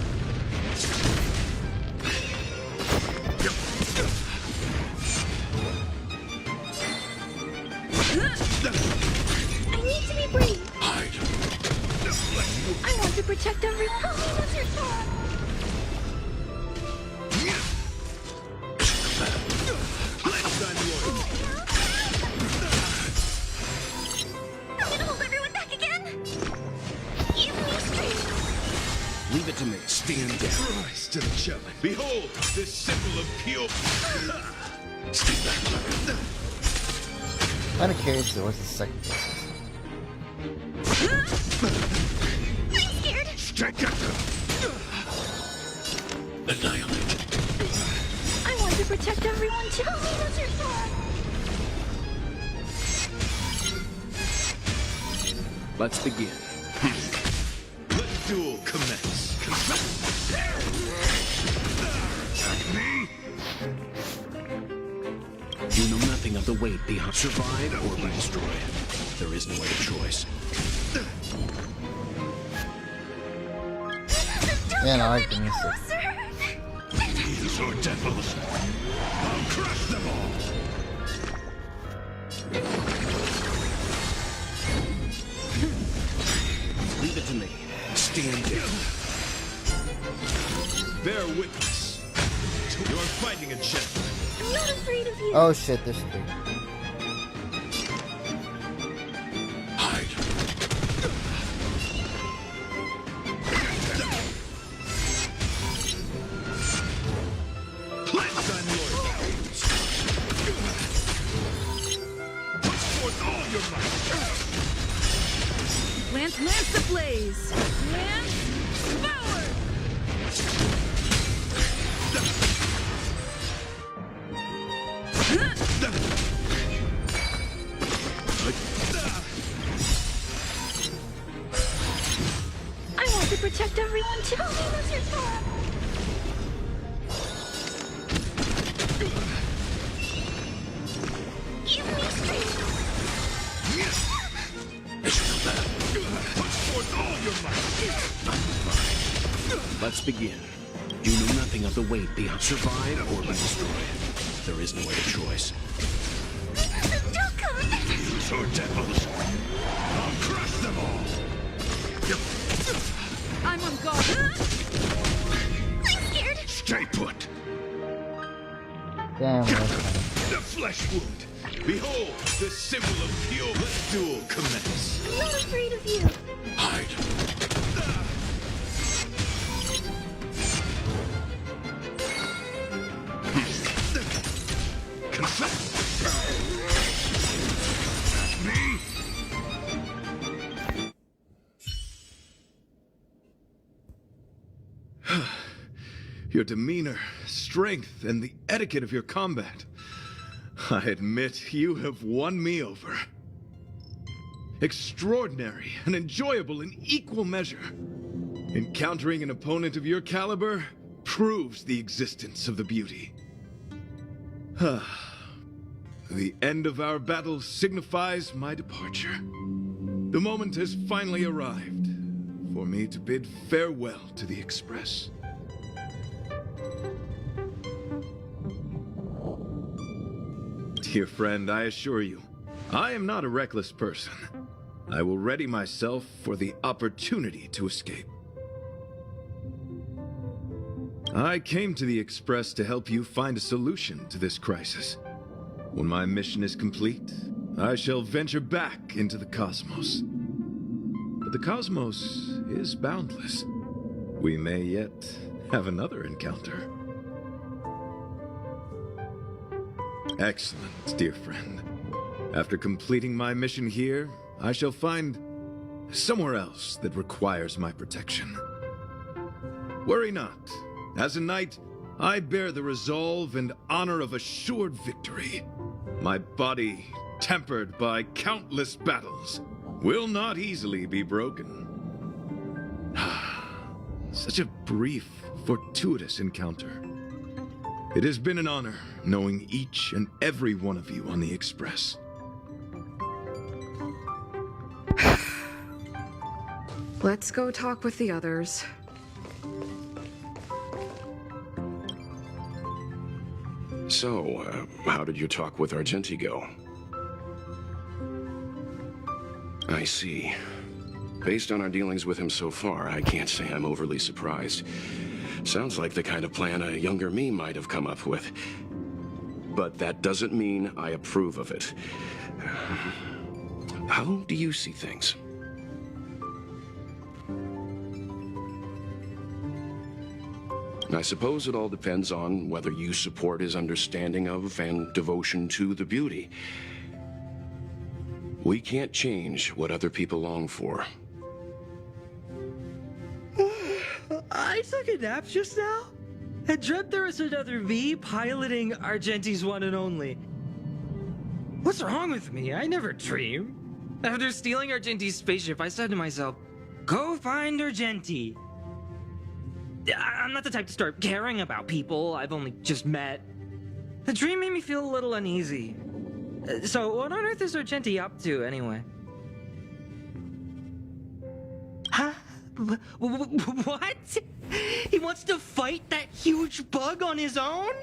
I need to be brave.
Hide.
I want to protect everyone. Help me with your sword. I'm gonna hold everyone back again. Give me strength.
Leave it to me. Stand down.
Rise to the challenge. Behold, this symbol of pure...
Stay back.
Kinda curious though, what's the second one?
I'm scared.
Strike at them. Annihilate.
I want to protect everyone too. Help me with your sword.
Let's begin.
Let the duel commence.
Attack me. You know nothing of the weight behind. Survive or be destroyed. There is no other choice.
Yeah, no, I like the music.
Fiends or devils. I'll crush them all. Leave it to me. Stand down.
Bear witness. You are fighting a gentleman.
I'm not afraid of you.
Oh shit, there's three.
Hide.
Cleanse on your bones. Put forth all your might.
Lance Lance ablaze! Lance forward!
I want to protect everyone too. Lizard form. Give me strength.
Punch forth all your might. Let's begin. You know nothing of the weight beyond survive or be destroyed. There is no other choice.
Don't come.
Fiends or devils, I'll crush them all.
I'm on guard.
I'm scared.
Stay put.
Damn,
The flesh wound. Behold, the symbol of pure. The duel commence.
I'm not afraid of you.
Hide. Confess. Me? Your demeanor, strength, and the etiquette of your combat. I admit you have won me over. Extraordinary and enjoyable in equal measure. Encountering an opponent of your caliber proves the existence of the beauty. The end of our battle signifies my departure. The moment has finally arrived for me to bid farewell to the Express. Dear friend, I assure you, I am not a reckless person. I will ready myself for the opportunity to escape. I came to the Express to help you find a solution to this crisis. When my mission is complete, I shall venture back into the cosmos. But the cosmos is boundless. We may yet have another encounter. Excellent, dear friend. After completing my mission here, I shall find somewhere else that requires my protection. Worry not. As a knight, I bear the resolve and honor of assured victory. My body, tempered by countless battles, will not easily be broken. Such a brief, fortuitous encounter. It has been an honor knowing each and every one of you on the Express.
Let's go talk with the others.
So, how did your talk with Argenti go? I see. Based on our dealings with him so far, I can't say I'm overly surprised. Sounds like the kind of plan a younger me might have come up with. But that doesn't mean I approve of it. How do you see things? I suppose it all depends on whether you support his understanding of and devotion to the beauty. We can't change what other people long for.
I took a nap just now and dreamt there was another me piloting Argenti's one and only. What's wrong with me? I never dream. After stealing Argenti's spaceship, I said to myself, go find Argenti. I'm not the type to start caring about people I've only just met. The dream made me feel a little uneasy. So what on earth is Argenti up to, anyway? Huh? What? He wants to fight that huge bug on his own?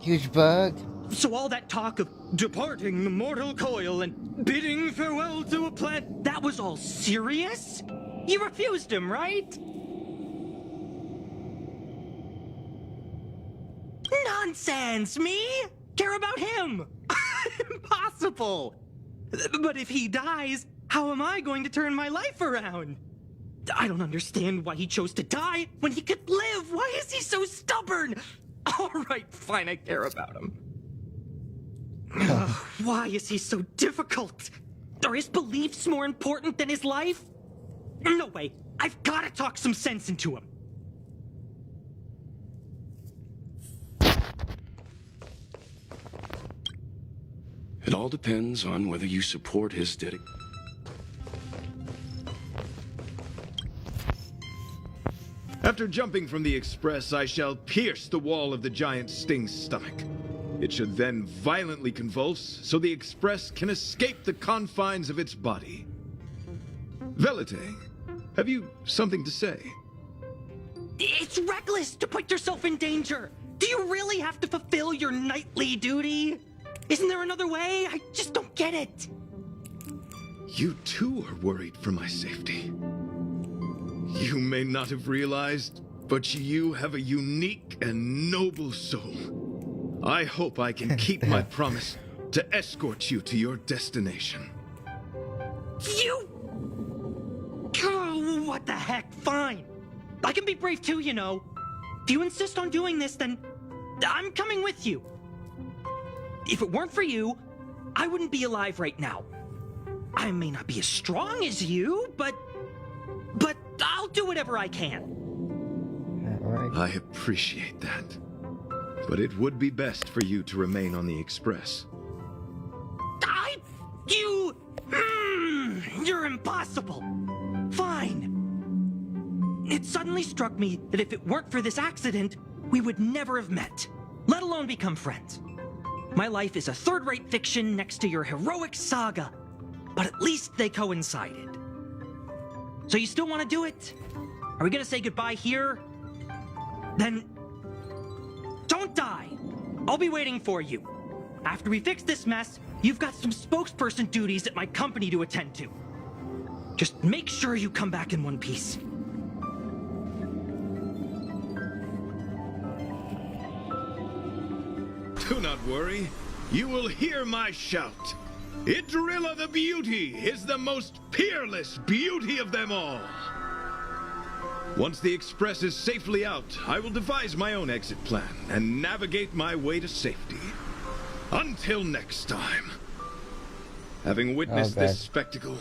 Huge bug?
So all that talk of departing the mortal coil and bidding farewell to a planet, that was all serious? You refused him, right? Nonsense! Me? Care about him? Impossible! But if he dies, how am I going to turn my life around? I don't understand why he chose to die when he could live. Why is he so stubborn? All right, fine, I care about him. Why is he so difficult? Are his beliefs more important than his life? No way! I've gotta talk some sense into him!
It all depends on whether you support his
After jumping from the express, I shall pierce the wall of the giant sting's stomach. It should then violently convulse, so the express can escape the confines of its body. Velite, have you something to say?
It's reckless to put yourself in danger! Do you really have to fulfill your knightly duty? Isn't there another way? I just don't get it!
You too are worried for my safety. You may not have realized, but you have a unique and noble soul. I hope I can keep my promise to escort you to your destination.
You... Oh, what the heck? Fine. I can be brave too, you know. If you insist on doing this, then I'm coming with you. If it weren't for you, I wouldn't be alive right now. I may not be as strong as you, but I'll do whatever I can.
Alright.
I appreciate that. But it would be best for you to remain on the express.
You're impossible. Fine. It suddenly struck me that if it weren't for this accident, we would never have met, let alone become friends. My life is a third-rate fiction next to your heroic saga, but at least they coincided. So you still want to do it? Are we gonna say goodbye here? Then don't die. I'll be waiting for you. After we fix this mess, you've got some spokesperson duties at my company to attend to. Just make sure you come back in one piece.
Do not worry. You will hear my shout. Idrilla the Beauty is the most peerless beauty of them all. Once the express is safely out, I will devise my own exit plan and navigate my way to safety. Until next time. Having witnessed this spectacle,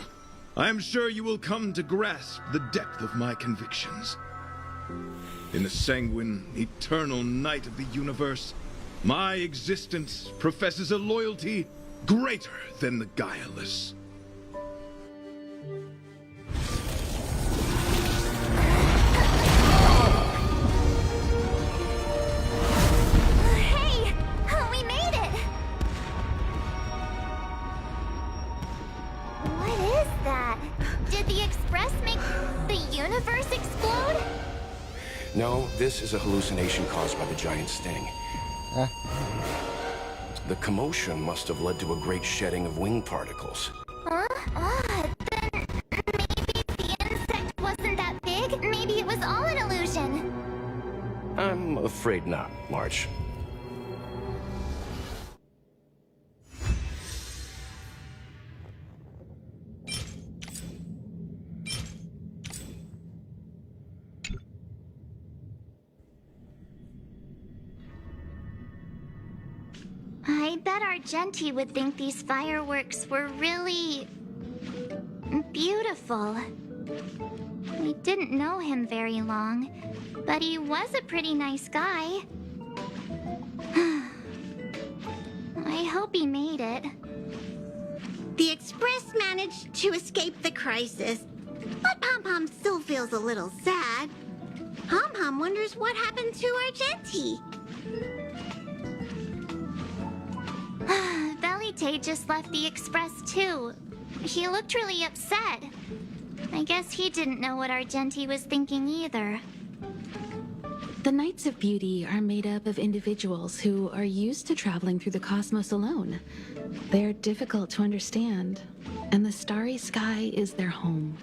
I am sure you will come to grasp the depth of my convictions. In the sanguine, eternal night of the universe, my existence professes a loyalty greater than the guileless.
Hey! We made it! What is that? Did the Express make the universe explode?
No, this is a hallucination caused by the giant sting. The commotion must have led to a great shedding of wing particles.
Huh? Then maybe the insect wasn't that big? Maybe it was all an illusion.
I'm afraid not, March.
I bet Argenti would think these fireworks were really beautiful. We didn't know him very long, but he was a pretty nice guy. I hope he made it.
The Express managed to escape the crisis, but Pom Pom still feels a little sad. Pom Pom wonders what happened to Argenti.
Velite just left the Express too. He looked really upset. I guess he didn't know what Argenti was thinking either.
The Knights of Beauty are made up of individuals who are used to traveling through the cosmos alone. They're difficult to understand, and the starry sky is their home.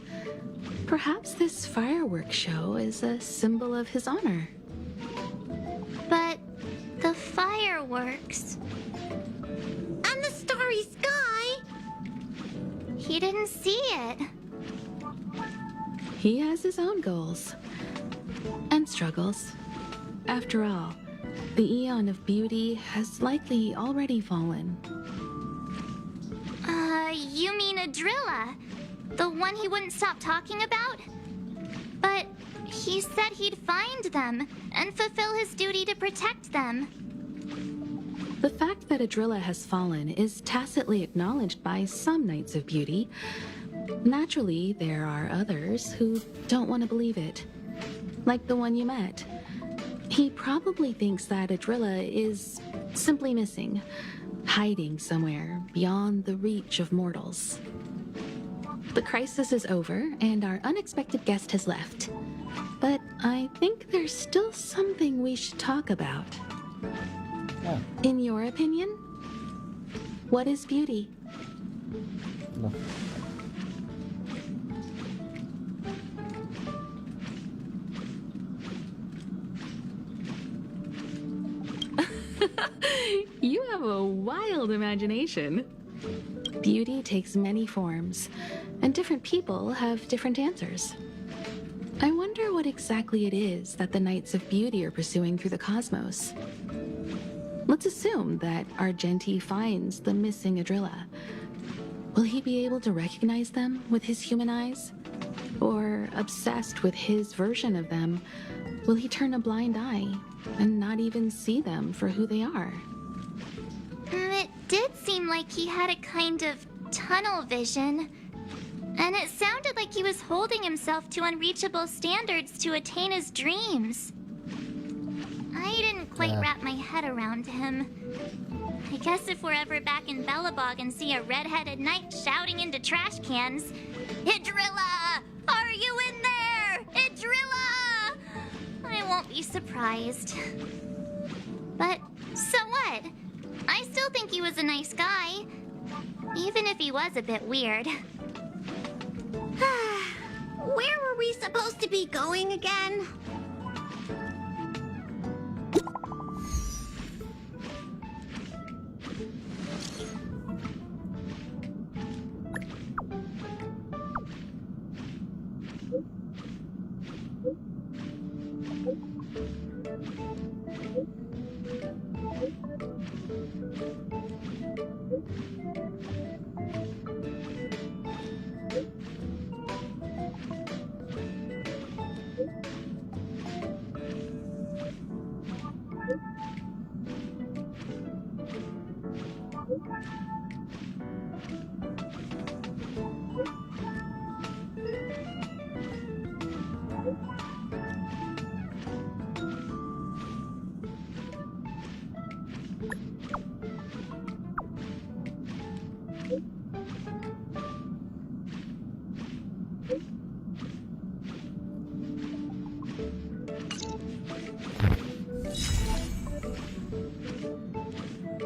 Perhaps this fireworks show is a symbol of his honor.
But the fireworks...
And the starry sky!
He didn't see it.
He has his own goals and struggles. After all, the Eon of Beauty has likely already fallen.
You mean Adrilla? The one he wouldn't stop talking about? But he said he'd find them and fulfill his duty to protect them.
The fact that Adrilla has fallen is tacitly acknowledged by some Knights of Beauty. Naturally, there are others who don't want to believe it. Like the one you met. He probably thinks that Adrilla is simply missing, hiding somewhere beyond the reach of mortals. The crisis is over, and our unexpected guest has left. But I think there's still something we should talk about.
Yeah.
In your opinion, what is beauty?
No.
You have a wild imagination. Beauty takes many forms, and different people have different answers. I wonder what exactly it is that the Knights of Beauty are pursuing through the cosmos. Let's assume that Argenti finds the missing Adrilla. Will he be able to recognize them with his human eyes? Or, obsessed with his version of them, will he turn a blind eye and not even see them for who they are?
It did seem like he had a kind of tunnel vision. And it sounded like he was holding himself to unreachable standards to attain his dreams. I didn't quite wrap my head around him. I guess if we're ever back in Belobog and see a red-headed knight shouting into trash cans, "Idrilla! Are you in there? Idrilla!" I won't be surprised. But so what? I still think he was a nice guy, even if he was a bit weird.
Where were we supposed to be going again?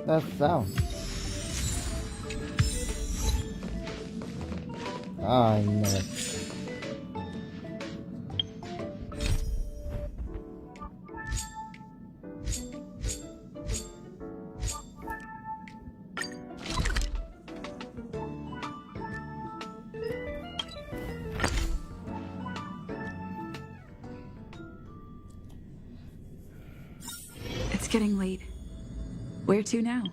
That sound. Ah, I know it.
It's getting late. Where to now?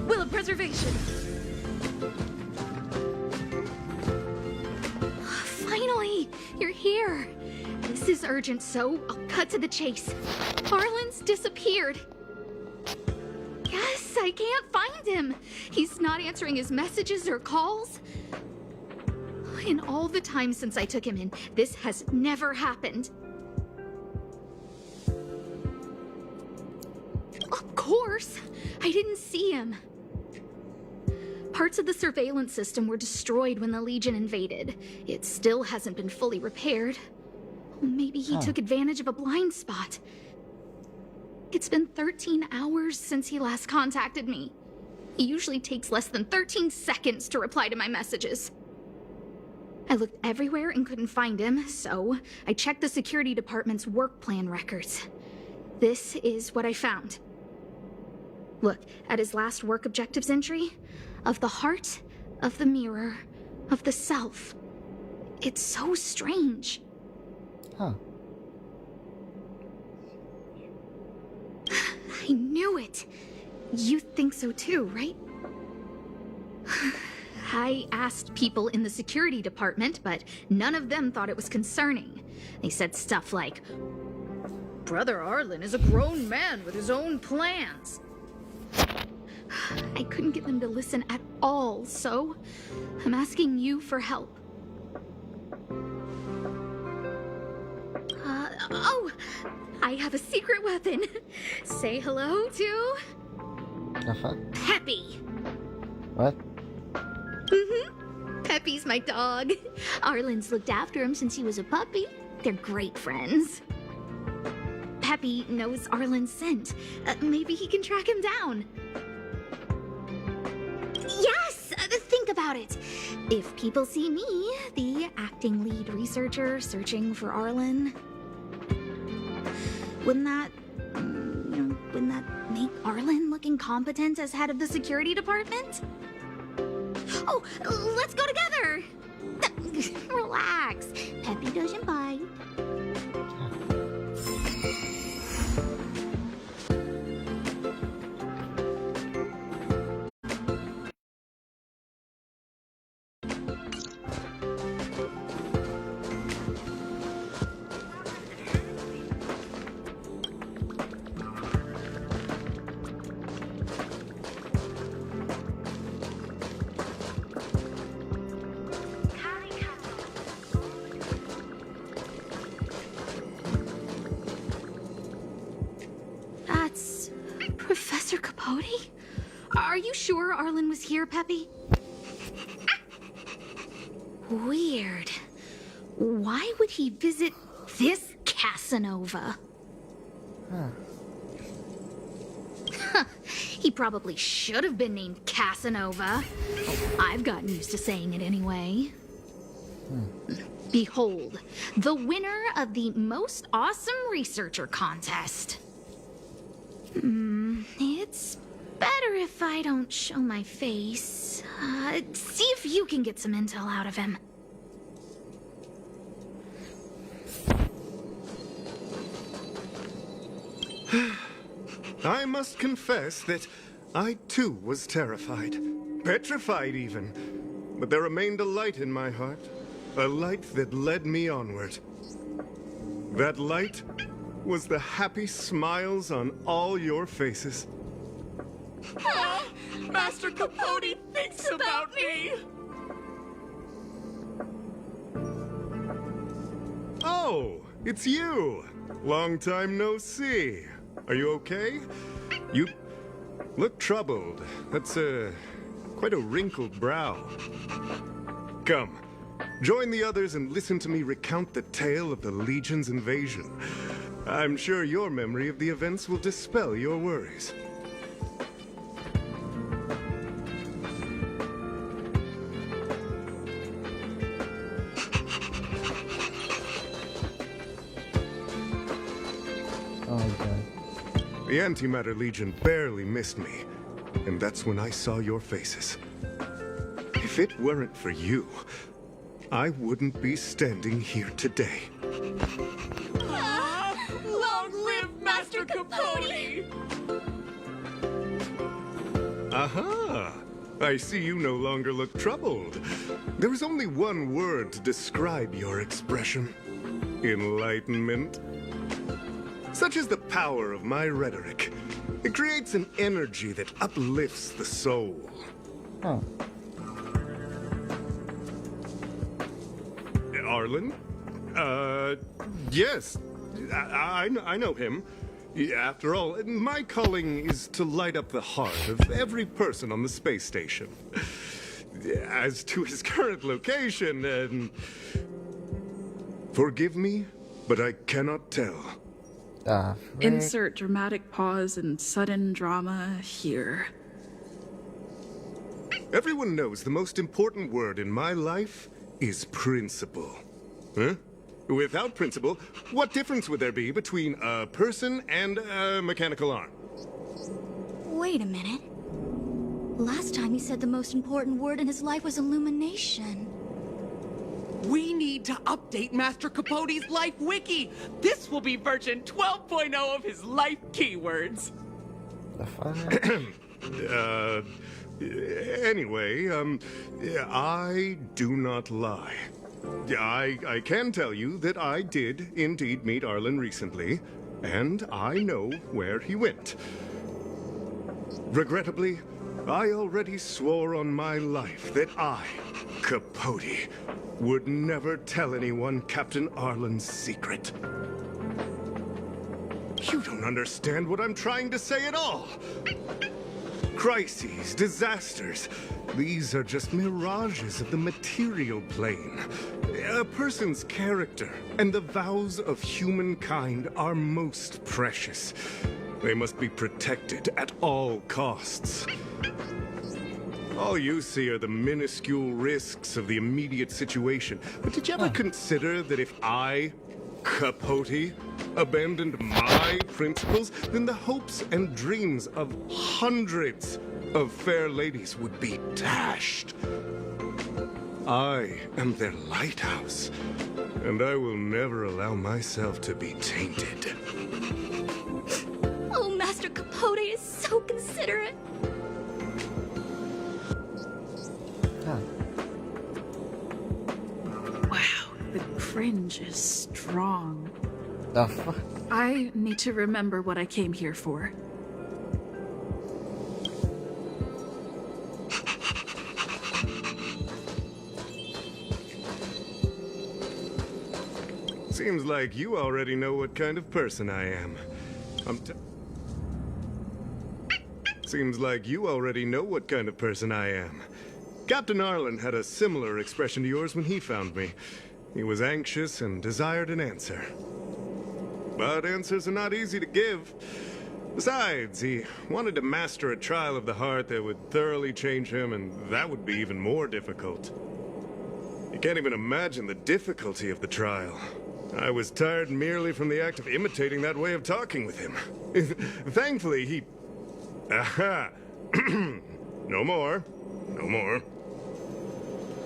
Will of preservation.
is urgent, so I'll cut to the chase. Arlen's disappeared. Yes, I can't find him. He's not answering his messages or calls. In all the time since I took him in, this has never happened. Of course, I didn't see him. Parts of the surveillance system were destroyed when the Legion invaded. It still hasn't been fully repaired. Maybe he took advantage of a blind spot. It's been 13 hours since he last contacted me. He usually takes less than 13 seconds to reply to my messages. I looked everywhere and couldn't find him, so I checked the security department's work plan records. This is what I found. Look at his last work objectives entry. Of the heart, of the mirror, of the self. It's so strange.
Huh.
I knew it. You think so too, right? I asked people in the security department, but none of them thought it was concerning. They said stuff like, "Brother Arlen is a grown man with his own plans." I couldn't get them to listen at all, so I'm asking you for help. Oh, I have a secret weapon. Say hello to...
The fuck?
Peppy.
What?
Peppy's my dog. Arlen's looked after him since he was a puppy. They're great friends. Peppy knows Arlen's scent. Maybe he can track him down. Yes! Think about it. If people see me, the acting lead researcher searching for Arlen, wouldn't that make Arlen look incompetent as head of the security department? Oh, let's go together! Relax. Peppy doesn't bite. That's Professor Capote? Are you sure Arlen was here, Peppy? Weird. Why would he visit this Casanova? He probably should have been named Casanova. I've gotten used to saying it anyway. Behold, the winner of the Most Awesome Researcher contest. It's better if I don't show my face. See if you can get some intel out of him.
I must confess that I too was terrified. Petrified even. But there remained a light in my heart. A light that led me onward. That light was the happy smiles on all your faces.
Master Capote thinks about me!
Oh, it's you! Long time no see. Are you okay? You look troubled. That's quite a wrinkled brow. Come, join the others and listen to me recount the tale of the Legion's invasion. I'm sure your memory of the events will dispel your worries.
Oh, God.
The Antimatter Legion barely missed me, and that's when I saw your faces. If it weren't for you, I wouldn't be standing here today.
Long live Master Capote!
Aha! I see you no longer look troubled. There is only one word to describe your expression. enlightenment. Such is the power of my rhetoric. It creates an energy that uplifts the soul.
Huh.
Arlen? Yes. I know him. After all, my calling is to light up the heart of every person on the space station. As to his current location, forgive me, but I cannot tell.
Insert dramatic pause and sudden drama here.
Everyone knows the most important word in my life is principle. Huh? Without principle, what difference would there be between a person and a mechanical arm?
Wait a minute. Last time he said the most important word in his life was illumination.
We need to update Master Capote's Life Wiki. This will be version 12.0 of his life keywords.
The fuck?
Anyway, I do not lie. I can tell you that I did indeed meet Arlen recently, and I know where he went. Regrettably, I already swore on my life that I, Capote, would never tell anyone Captain Arlen's secret. You don't understand what I'm trying to say at all. Crises, disasters, these are just mirages of the material plane. A person's character and the vows of humankind are most precious. They must be protected at all costs. All you see are the minuscule risks of the immediate situation. But did you ever consider that if I, Capote, abandoned my principles, then the hopes and dreams of hundreds of fair ladies would be dashed? I am their lighthouse, and I will never allow myself to be tainted.
Oh, Master Capote is so considerate.
Wow, the cringe is strong.
The fuck?
I need to remember what I came here for.
Seems like you already know what kind of person I am. Seems like you already know what kind of person I am. Captain Arlen had a similar expression to yours when he found me. He was anxious and desired an answer. But answers are not easy to give. Besides, he wanted to master a trial of the heart that would thoroughly change him, and that would be even more difficult. You can't even imagine the difficulty of the trial. I was tired merely from the act of imitating that way of talking with him. Thankfully, he... Aha! No more. No more.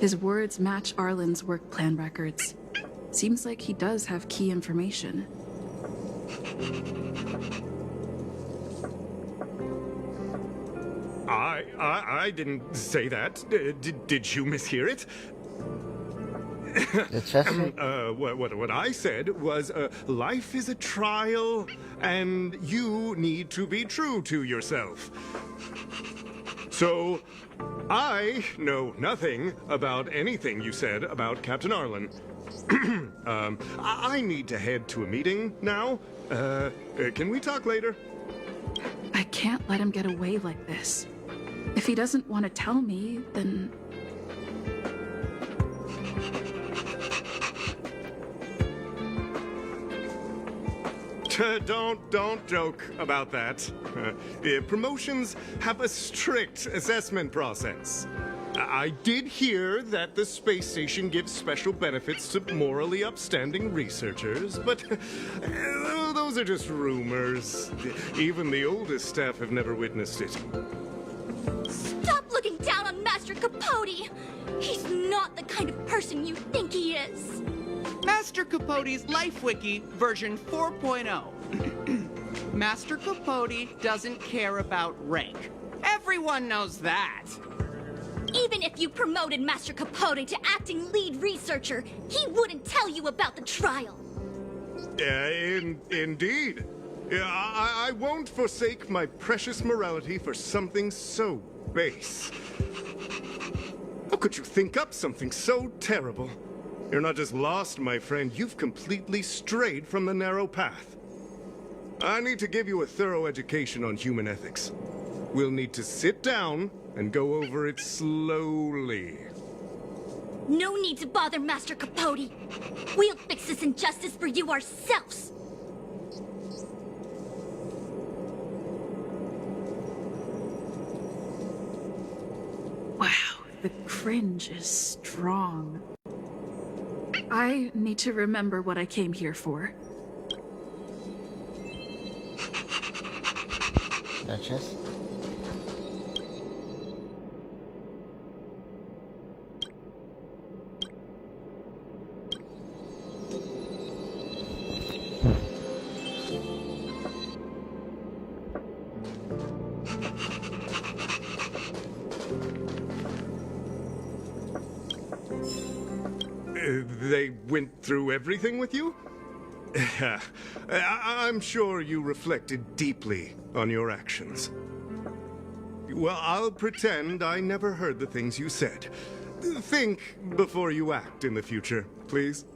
His words match Arlen's work plan records. Seems like he does have key information.
I didn't say that. Did you mishear it? What I said was, life is a trial, and you need to be true to yourself. So, I know nothing about anything you said about Captain Arlen. I need to head to a meeting now. Can we talk later?
I can't let him get away like this. If he doesn't want to tell me, then...
Don't joke about that. Promotions have a strict assessment process. I did hear that the space station gives special benefits to morally upstanding researchers, but those are just rumors. Even the oldest staff have never witnessed it.
Stop looking down on Master Capote! He's not the kind of person you think he is.
Master Capote's Life Wiki, version 4.0. Master Capote doesn't care about rank. Everyone knows that.
Even if you promoted Master Capote to acting lead researcher, he wouldn't tell you about the trial.
Indeed. I won't forsake my precious morality for something so base. How could you think up something so terrible? You're not just lost, my friend. You've completely strayed from the narrow path. I need to give you a thorough education on human ethics. We'll need to sit down and go over it slowly.
No need to bother, Master Capote. We'll fix this injustice for you ourselves.
Wow, the cringe is strong. I need to remember what I came here for.
Duchess?
They went through everything with you? I'm sure you reflected deeply on your actions. Well, I'll pretend I never heard the things you said. Think before you act in the future, please.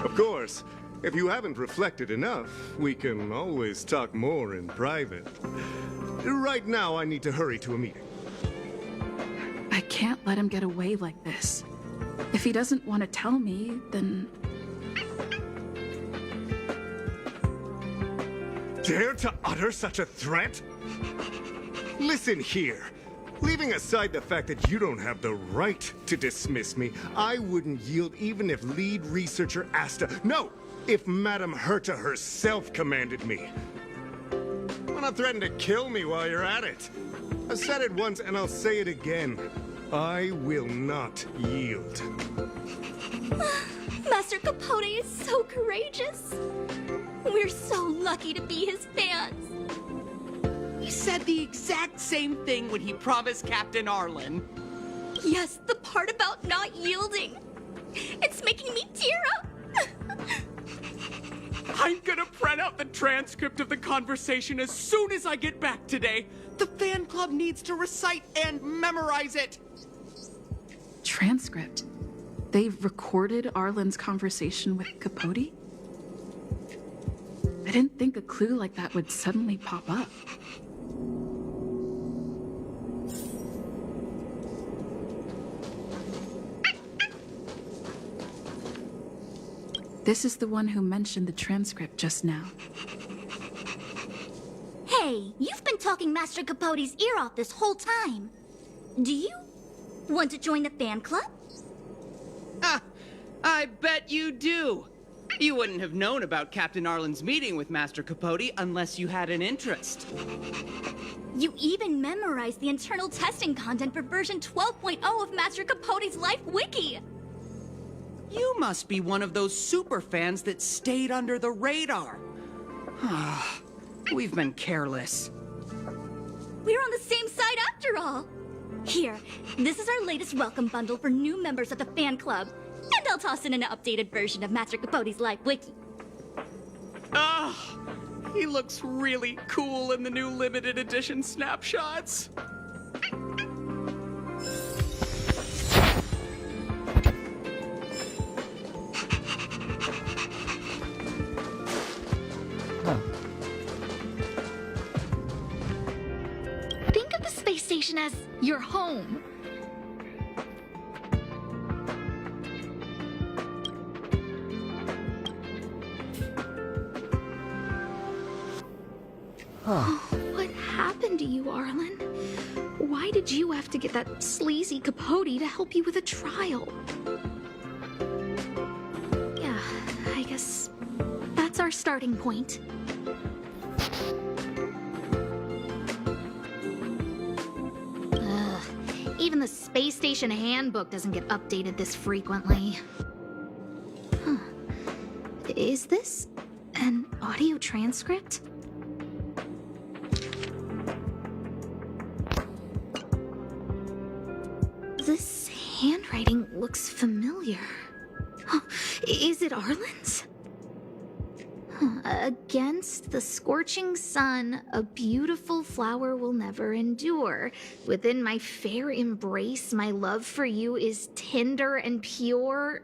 Of course, if you haven't reflected enough, we can always talk more in private. Right now, I need to hurry to a meeting.
I can't let him get away like this. If he doesn't want to tell me, then...
Dare to utter such a threat? Listen here. Leaving aside the fact that you don't have the right to dismiss me, I wouldn't yield even if lead researcher Asta... No! If Madame Herta herself commanded me. Why not threaten to kill me while you're at it? I've said it once and I'll say it again. I will not yield.
Master Capote is so courageous. We're so lucky to be his fans.
He said the exact same thing when he promised Captain Arlen.
Yes, the part about not yielding. It's making me tear up.
I'm gonna print out the transcript of the conversation as soon as I get back today. The fan club needs to recite and memorize it.
Transcript? They recorded Arlen's conversation with Capote? I didn't think a clue like that would suddenly pop up. This is the one who mentioned the transcript just now.
Hey, you've been talking Master Capote's ear off this whole time. Do you want to join the fan club?
Ah, I bet you do. You wouldn't have known about Captain Arlen's meeting with Master Capote unless you had an interest.
You even memorized the internal testing content for version 12.0 of Master Capote's Life Wiki.
You must be one of those super fans that stayed under the radar. We've been careless.
We're on the same side after all. Here, this is our latest welcome bundle for new members of the fan club. And I'll toss in an updated version of Master Capote's Life Wiki.
He looks really cool in the new limited edition snapshots.
Think of the space station as your home. What happened to you, Arlen? Why did you have to get that sleazy Capote to help you with a trial? Yeah, I guess that's our starting point. Ugh, even the space station handbook doesn't get updated this frequently. Huh. Is this an audio transcript? This handwriting looks familiar. Oh, is it Arlen's?
Against the scorching sun, a beautiful flower will never endure. Within my fair embrace, my love for you is tender and pure.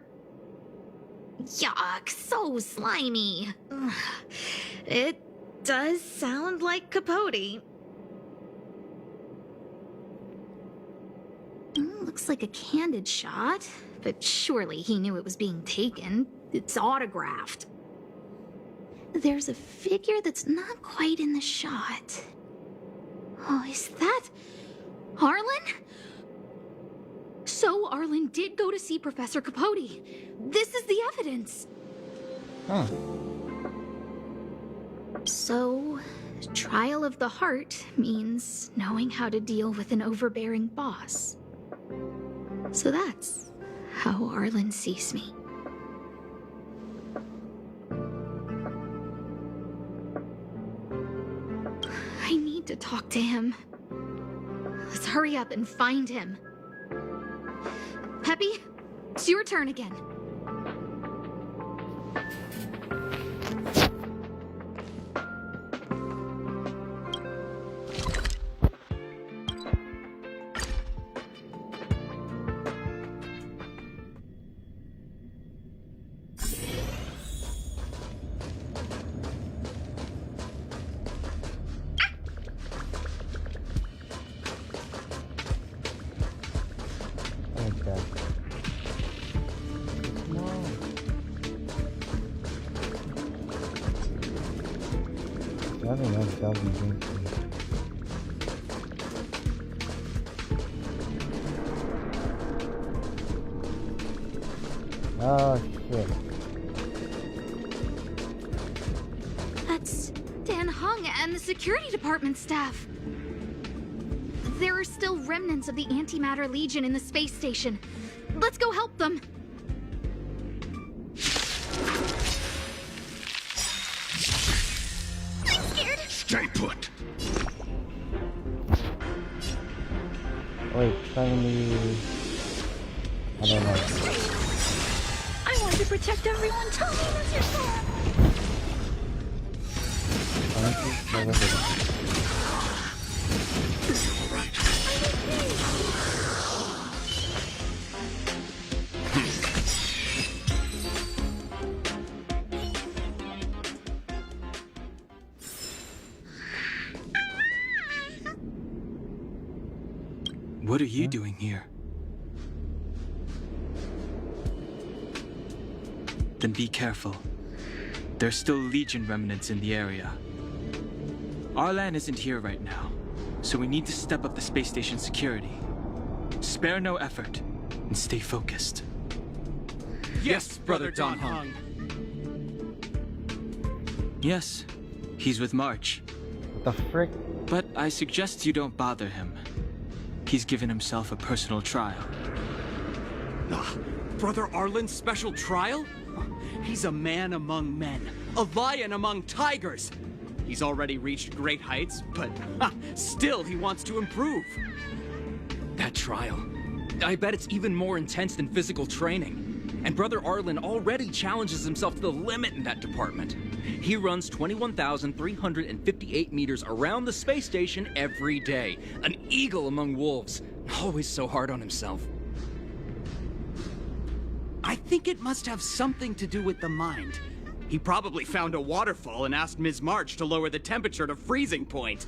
Yuck, so slimy. Ugh. It does sound like Capote. Looks like a candid shot, but surely he knew it was being taken. It's autographed. There's a figure that's not quite in the shot. Oh, is that Arlen? So Arlen did go to see Professor Capote. This is the evidence.
Huh.
So, trial of the heart means knowing how to deal with an overbearing boss. So that's how Arlen sees me. I need to talk to him. Let's hurry up and find him. Peppy, it's your turn again.
Okay. No. I don't know if that was going to. Oh shit.
That's Dan Hung and the security department staff. There are still remnants of the Antimatter Legion in the space station. Let's go help them. I'm scared.
Stay put.
Wait, finally. I don't know.
I want to protect everyone. Tell me that's your plan.
What are you doing here? Then be careful. There's still Legion remnants in the area. Arlan isn't here right now, so we need to step up the space station security. Spare no effort, and stay focused.
Yes, Brother Don Hung.
Yes, he's with March.
What the frick?
But I suggest you don't bother him. He's given himself a personal trial.
Brother Arlen's special trial? He's a man among men, a lion among tigers. He's already reached great heights, but still he wants to improve.
That trial. I bet it's even more intense than physical training. And Brother Arlen already challenges himself to the limit in that department. He runs 21,358 meters around the space station every day. An eagle among wolves. Always so hard on himself.
I think it must have something to do with the mind. He probably found a waterfall and asked Ms. March to lower the temperature to freezing point.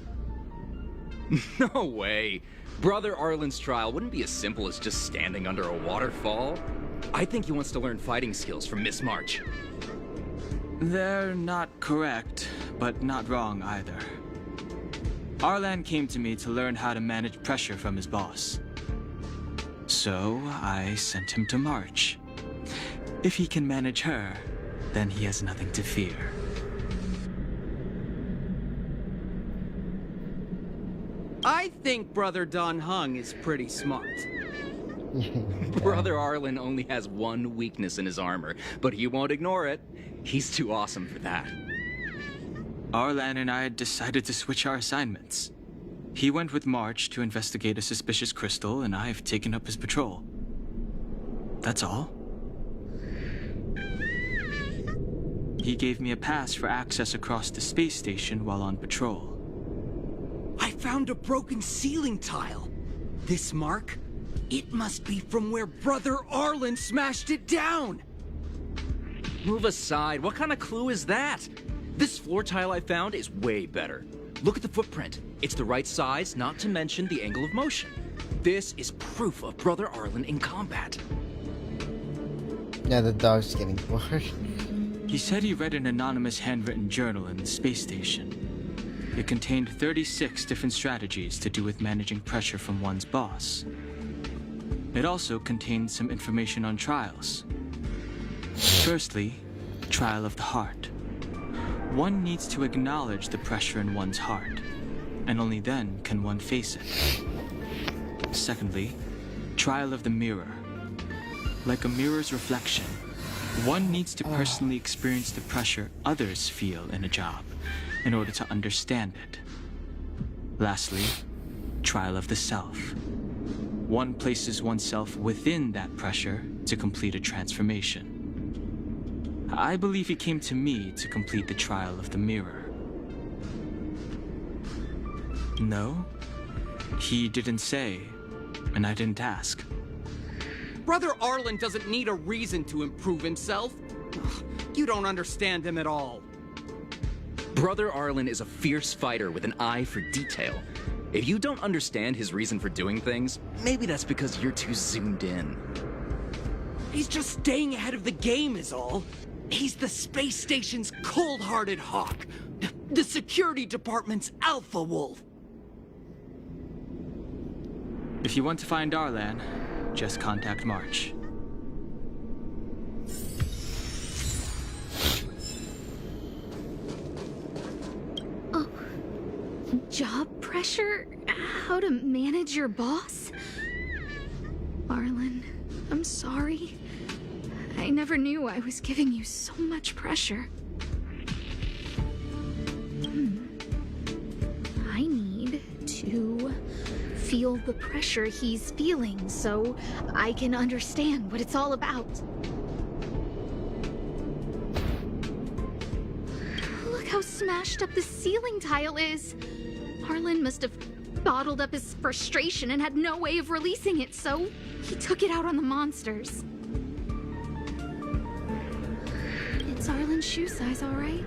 No way. Brother Arlen's trial wouldn't be as simple as just standing under a waterfall. I think he wants to learn fighting skills from Miss March.
They're not correct, but not wrong either. Arlan came to me to learn how to manage pressure from his boss. So I sent him to March. If he can manage her, then he has nothing to fear.
I think Brother Don Hung is pretty smart.
Brother Arlen only has one weakness in his armor, but he won't ignore it. He's too awesome for that.
Arlan and I decided to switch our assignments. He went with March to investigate a suspicious crystal, and I've taken up his patrol. That's all. He gave me a pass for access across the space station while on patrol.
I found a broken ceiling tile. This mark? It must be from where Brother Arlen smashed it down!
Move aside. What kind of clue is that? This floor tile I found is way better. Look at the footprint. It's the right size, not to mention the angle of motion. This is proof of Brother Arlen in combat.
Yeah, the dog's getting bored.
He said he read an anonymous handwritten journal in the space station. It contained 36 different strategies to do with managing pressure from one's boss. It also contained some information on trials. Firstly, trial of the heart. One needs to acknowledge the pressure in one's heart, and only then can one face it. Secondly, trial of the mirror. Like a mirror's reflection, one needs to personally experience the pressure others feel in a job in order to understand it. Lastly, trial of the self. One places oneself within that pressure to complete a transformation. I believe he came to me to complete the trial of the mirror. No, he didn't say, and I didn't ask.
Brother Arlen doesn't need a reason to improve himself. Ugh, you don't understand him at all.
Brother Arlen is a fierce fighter with an eye for detail. If you don't understand his reason for doing things, maybe that's because you're too zoomed in.
He's just staying ahead of the game is all. He's the space station's cold-hearted hawk. The security department's alpha wolf.
If you want to find Arlan, just contact March.
Oh, job pressure? How to manage your boss? Arlen, I'm sorry. I never knew I was giving you so much pressure. I need to feel the pressure he's feeling so I can understand what it's all about. Look how smashed up the ceiling tile is. Arlen must have bottled up his frustration and had no way of releasing it, so he took it out on the monsters. It's Arlen's shoe size, all right?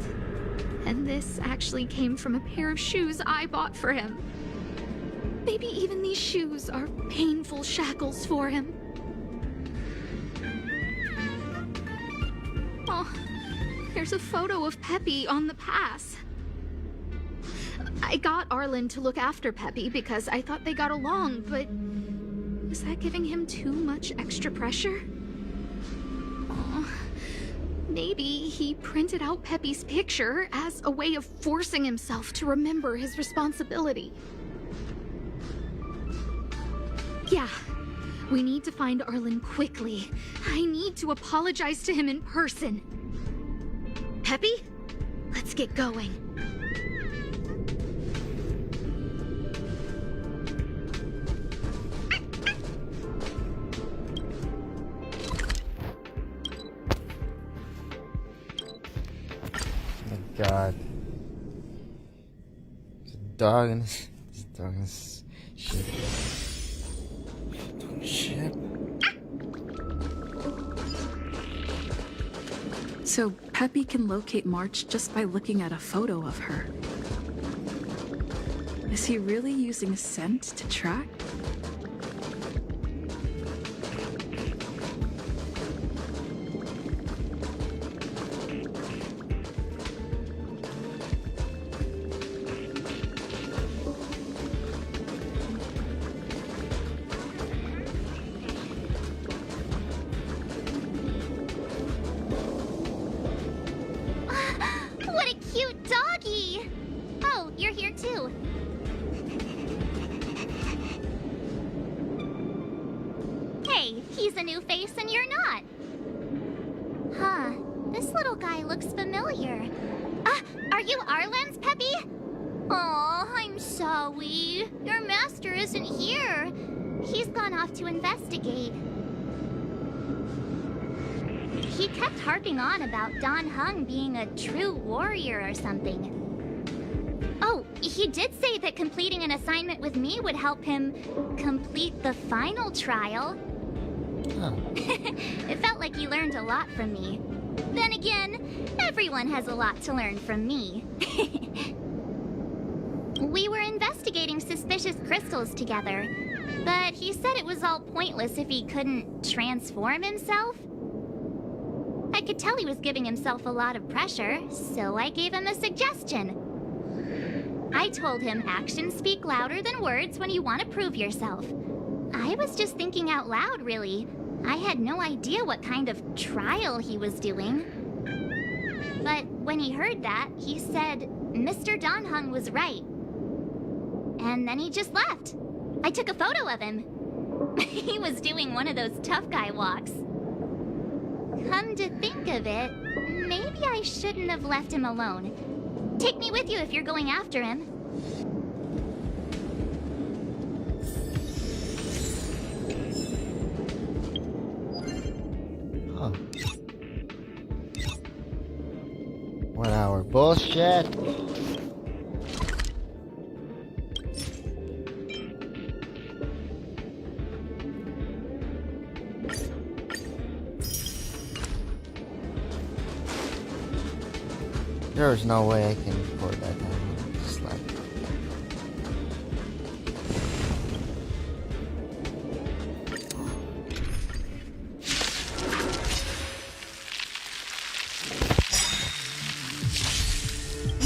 And this actually came from a pair of shoes I bought for him. Maybe even these shoes are painful shackles for him. Oh, there's a photo of Peppy on the pass. I got Arlen to look after Peppy because I thought they got along, but was that giving him too much extra pressure? Oh, maybe he printed out Peppy's picture as a way of forcing himself to remember his responsibility. Yeah, we need to find Arlen quickly. I need to apologize to him in person. Peppy, let's get going.
God. There's a dog in this. There's a dog in this ship. Ship.
So Peppy can locate March just by looking at a photo of her. Is he really using scent to track?
What a cute doggy! Oh, you're here too. Hey, he's a new face and you're not. Huh, this little guy looks familiar. Are you Arlen's Peppy? Aw, I'm sorry. Your master isn't here. He's gone off to investigate. he kept harping on about Don Hung being a true warrior or something. Oh, he did say that completing an assignment with me would help him complete the final trial.
Oh.
It felt like he learned a lot from me. Then again, everyone has a lot to learn from me. We were investigating suspicious crystals together, but he said it was all pointless if he couldn't transform himself. I could tell he was giving himself a lot of pressure, so I gave him a suggestion. I told him actions speak louder than words when you want to prove yourself. I was just thinking out loud, really. I had no idea what kind of trial he was doing. But when he heard that, he said Mr. Don Hung was right. And then he just left. I took a photo of him. He was doing one of those tough guy walks. Come to think of it, maybe I shouldn't have left him alone. Take me with you if you're going after him.
Huh. 1 hour bullshit. There's no way I can record that time. Just like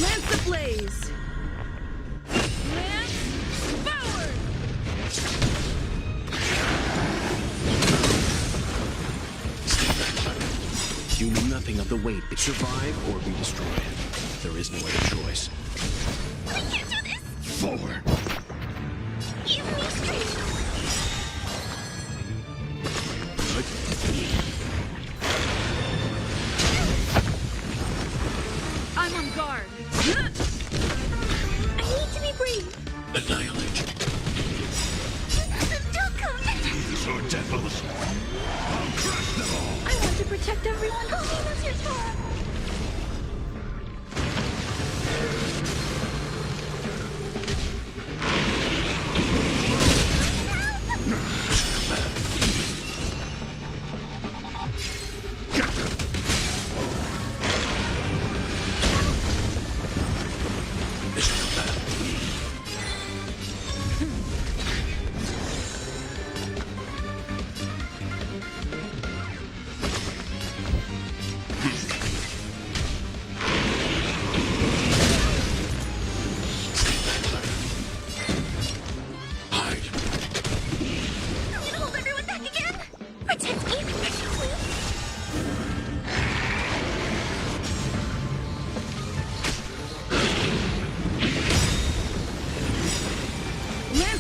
Lance ablaze! Lance forward!
You know nothing of the weight that survive or be destroyed. There is no other choice.
I can't do this!
Forward!
Give me strength!
I'm on guard.
I need to be brave.
Annihilate.
Don't come!
So deathless. I'll crush them all!
I want to protect everyone. Oh, that's your turn.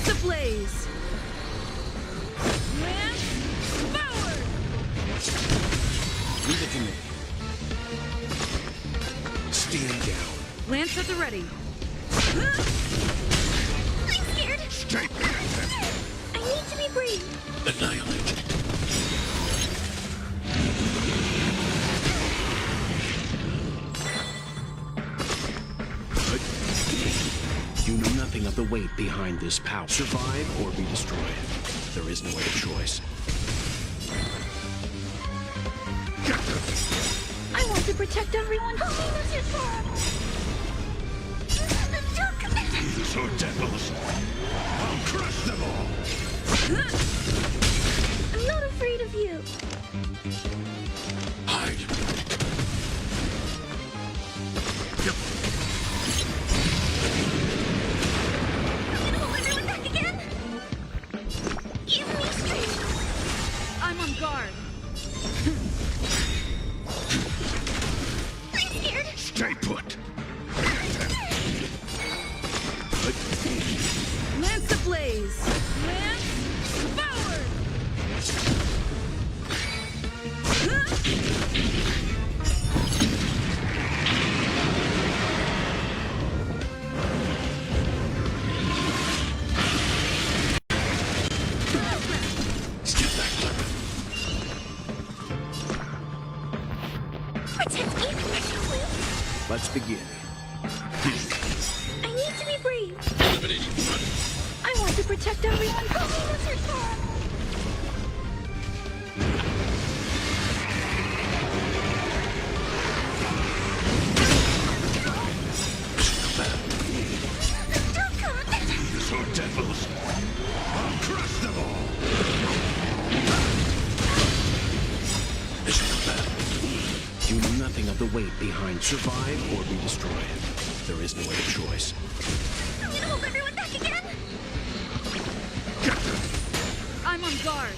Ablaze! Lance forward!
Leave it to me. Stand down.
Lance at the ready.
I'm scared.
Stay
I need to be brave.
Annihilate. You know nothing of the weight behind this power. Survive or be destroyed. There is no other choice.
I want to protect everyone. Oh, that's your turn.
So deathless. I'll crush them all.
I'm not afraid of you.
Hide.
Hold everyone back again. Give me strength.
I'm on guard.
I'm scared.
Stay put.
Lance ablaze! Lance forward!
Step back. Let's begin.
I need to be brave. I want to protect everyone. Help me, Lizard Sora.
So devils, I'll crush them all.
You know nothing of the weight behind survive or be destroyed. There is no other choice.
I'm gonna hold everyone back again.
I'm on guard.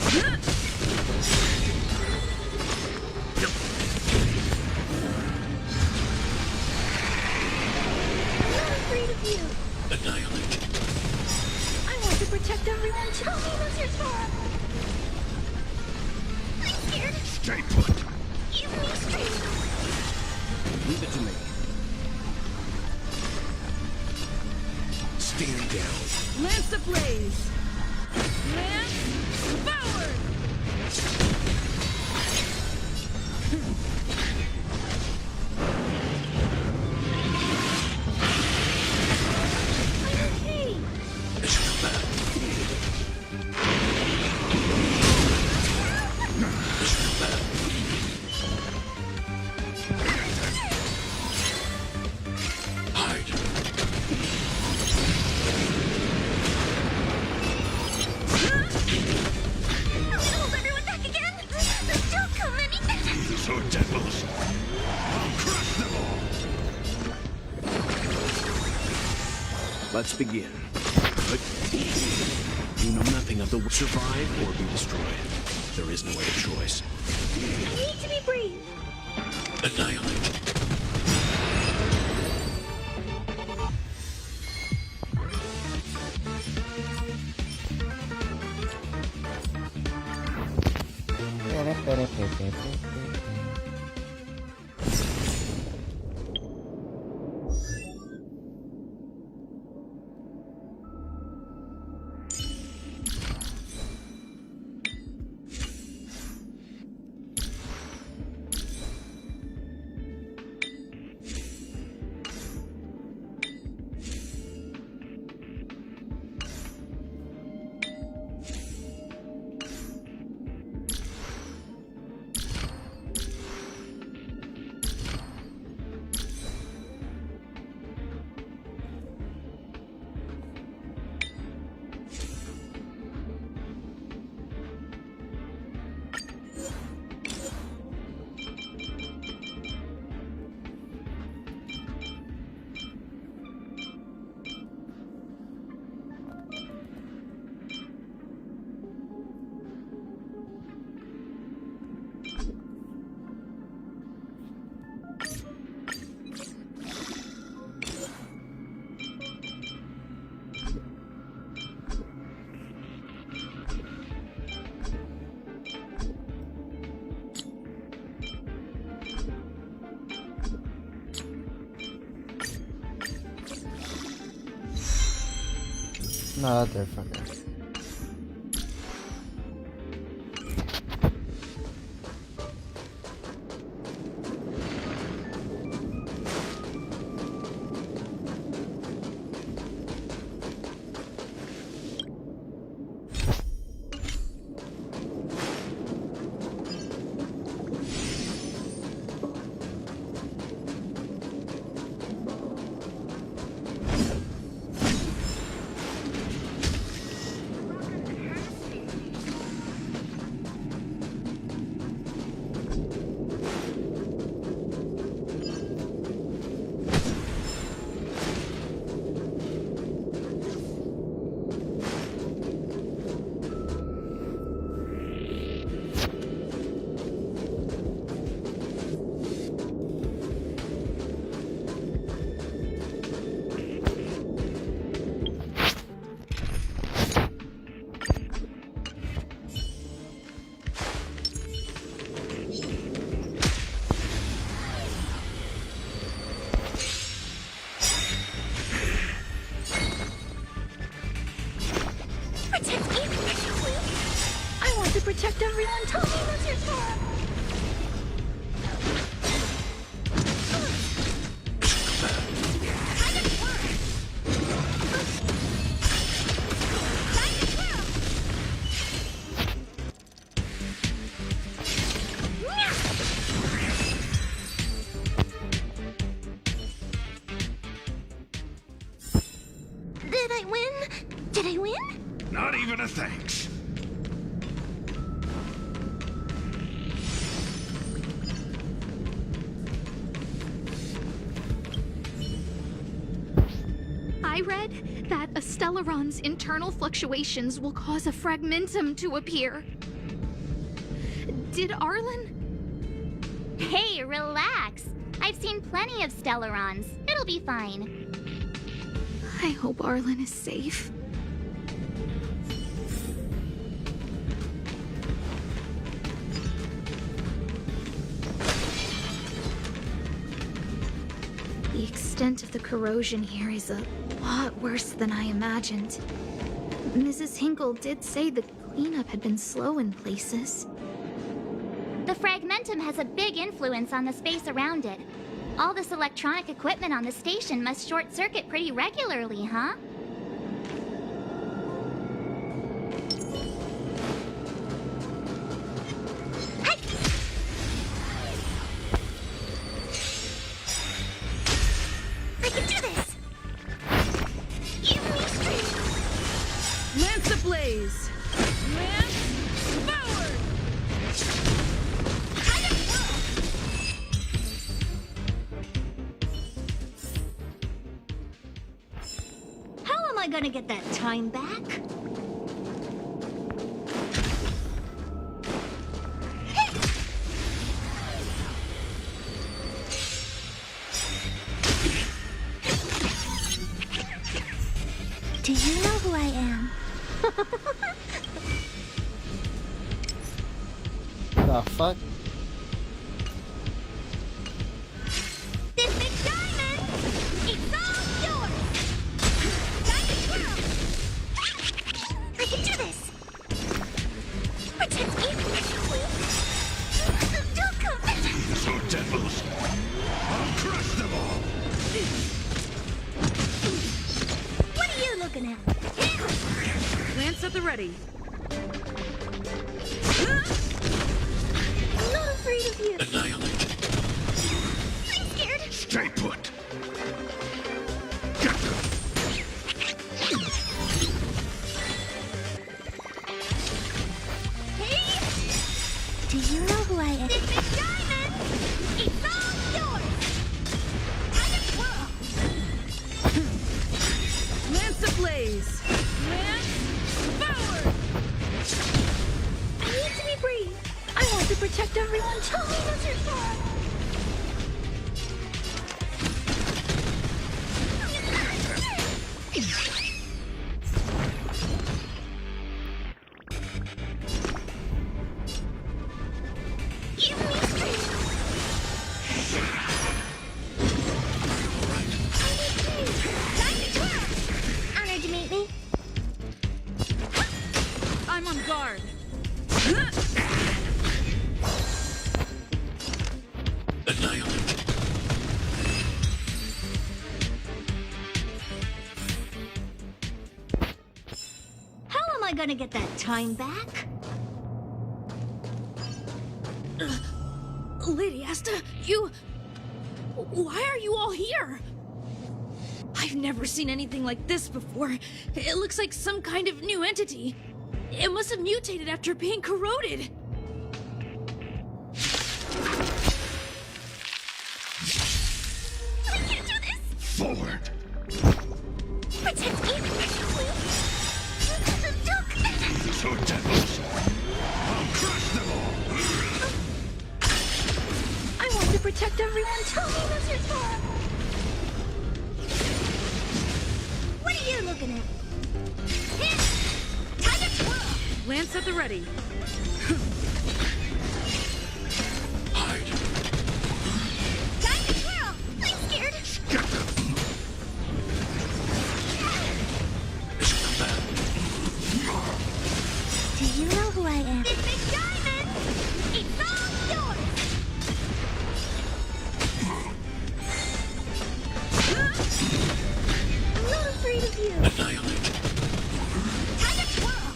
I'm not afraid of you.
Annihilate.
I want to protect everyone. Tell me, Lizard Sora. I'm scared.
Stay put.
Give me strength.
Leave it to me. Stand down.
Lance ablaze. Lance forward.
I'm okay. Hold everyone back again. There's still too many.
So devils, I'll crush them all.
Let's begin. You know nothing of the survive or be destroyed. There is no other choice.
I need to be brave.
Annihilate.
Motherfucker.
Protect everyone. Tell me, Lizard Sora.
Did I win?
Not even a thanks.
I read that a Stellaron's internal fluctuations will cause a fragmentum to appear. Did Arlen?
Hey, relax. I've seen plenty of Stellarons. It'll be fine.
I hope Arlen is safe. The extent of the corrosion here is a lot worse than I imagined. Mrs. Hinkle did say the cleanup had been slow in places.
The fragmentum has a big influence on the space around it. All this electronic equipment on the station must short-circuit pretty regularly, huh?
I can do this! Give me strength!
Lance ablaze! Lance forward!
How am I gonna get that time back? Do you know who I am?
The fuck?
This big diamond! It's all yours! Time to twirl! I can do this! Protect me! Don't come!
So devils, I'll crush them all.
What are you looking at?
Lance at the ready.
I'm not afraid of you.
Annihilate.
I'm scared.
Stay put.
Hey! Do you know who I am? This big diamond! It's all yours! Time to twirl!
Lance ablaze! Lance forward!
I need to be brave. I want to protect everyone. Tell me that's your fault. Give me strength. Time to twirl. Honored to meet me.
I'm on guard.
Annihilate.
How am I gonna get that time back?
Lady Asta, you... Why are you all here? I've never seen anything like this before. It looks like some kind of new entity. It must have mutated after being corroded.
I can't do this!
Forward.
Protect me, please! Don't...
So devils, I'll crush them all.
I want to protect everyone. Tell me that's your fault. What are you looking at? Time to twirl!
Lance at the ready.
Hide.
Time to twirl! I'm scared. Do you know who I am? This big diamond! It's all yours! I'm not afraid of you.
Annihilate.
Time to twirl!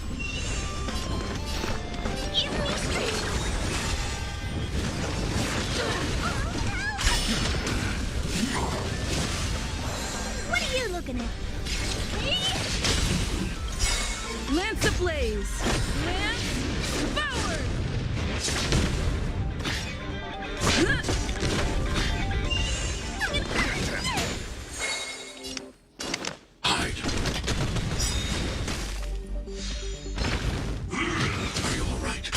Give me
Lance ablaze! Lance forward!
Are you all right?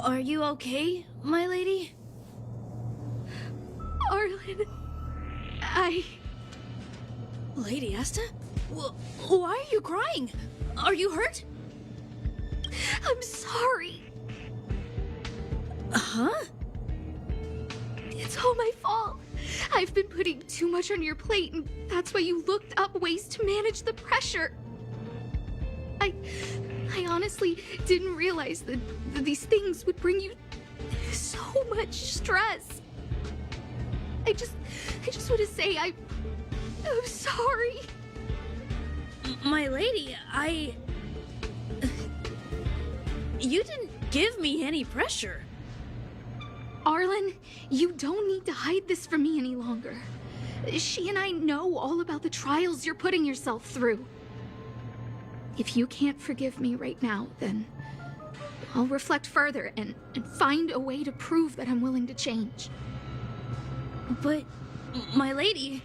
Are you okay, my lady?
Arlen,
Lady Asta? Why are you crying? Are you hurt?
I'm sorry.
Huh?
It's all my fault. I've been putting too much on your plate, and that's why you looked up ways to manage the pressure. I honestly didn't realize that these things would bring you so much stress. I just want to say I'm sorry.
My lady, You didn't give me any pressure.
Arlen, you don't need to hide this from me any longer. She and I know all about the trials you're putting yourself through. If you can't forgive me right now, then I'll reflect further and find a way to prove that I'm willing to change.
But, my lady...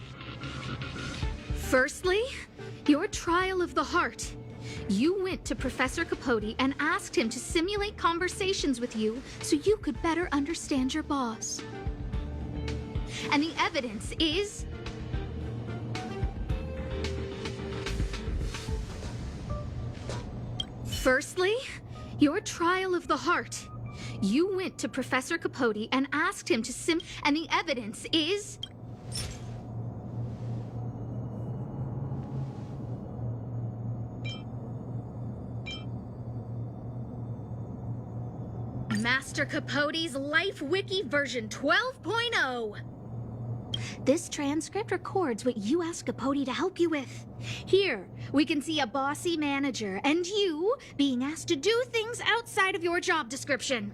Firstly, your trial of the heart. You went to Professor Capote and asked him to simulate conversations with you so you could better understand your boss. And the evidence is... Firstly, your trial of the heart. You went to Professor Capote and asked him to and the evidence is... Master Capote's Life Wiki version 12.0. This transcript records what you asked Capote to help you with. Here, we can see a bossy manager and you being asked to do things outside of your job description.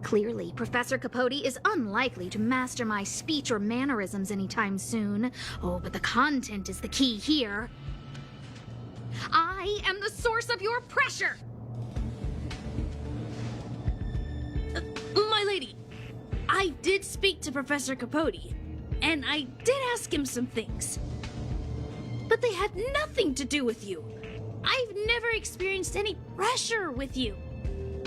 Clearly, Professor Capote is unlikely to master my speech or mannerisms anytime soon. Oh, but the content is the key here. I am the source of your pressure!
My lady, I did speak to Professor Capote, and I did ask him some things. But they had nothing to do with you. I've never experienced any pressure with you.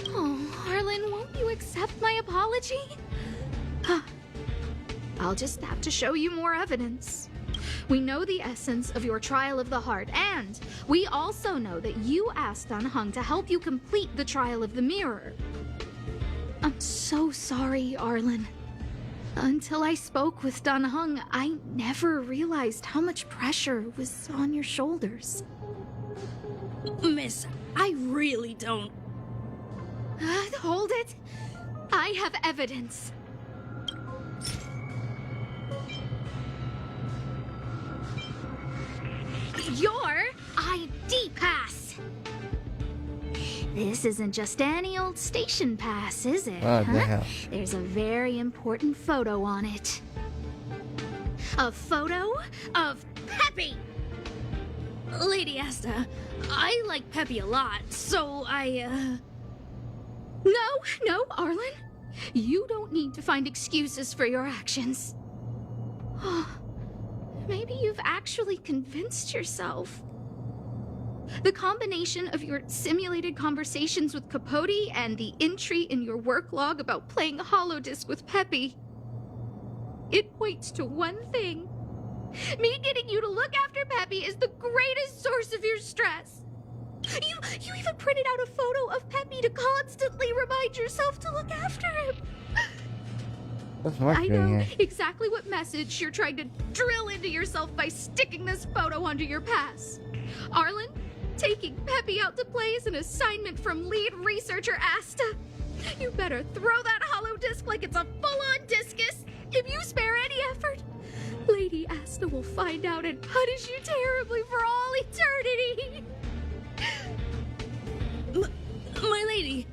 Oh, Arlen, won't you accept my apology? I'll just have to show you more evidence. We know the essence of your trial of the heart, and we also know that you asked Dan Heng to help you complete the trial of the mirror. I'm so sorry, Arlen. Until I spoke with Dan Heng, I never realized how much pressure was on your shoulders.
Miss, I really don't...
Hold it. I have evidence. Your ID pass. This isn't just any old station pass, is it?
Oh, the hell.
There's a very important photo on it. A photo of Peppy!
Lady Asta, I like Peppy a lot, so
No, Arlen. You don't need to find excuses for your actions. Maybe you've actually convinced yourself. The combination of your simulated conversations with Capote and the entry in your work log about playing holodisc with Peppy, it points to one thing. Me getting you to look after Peppy is the greatest source of your stress. You even printed out a photo of Peppy to constantly remind yourself to look after him.
That's what
I
I'm
know
doing here.
exactly what message you're trying to drill into yourself by sticking this photo onto your pass. Arlen, taking Peppy out to play is an assignment from lead researcher Asta. You better throw that holodisc like it's a full-on discus. If you spare any effort, Lady Asta will find out and punish you terribly for all eternity.
My lady,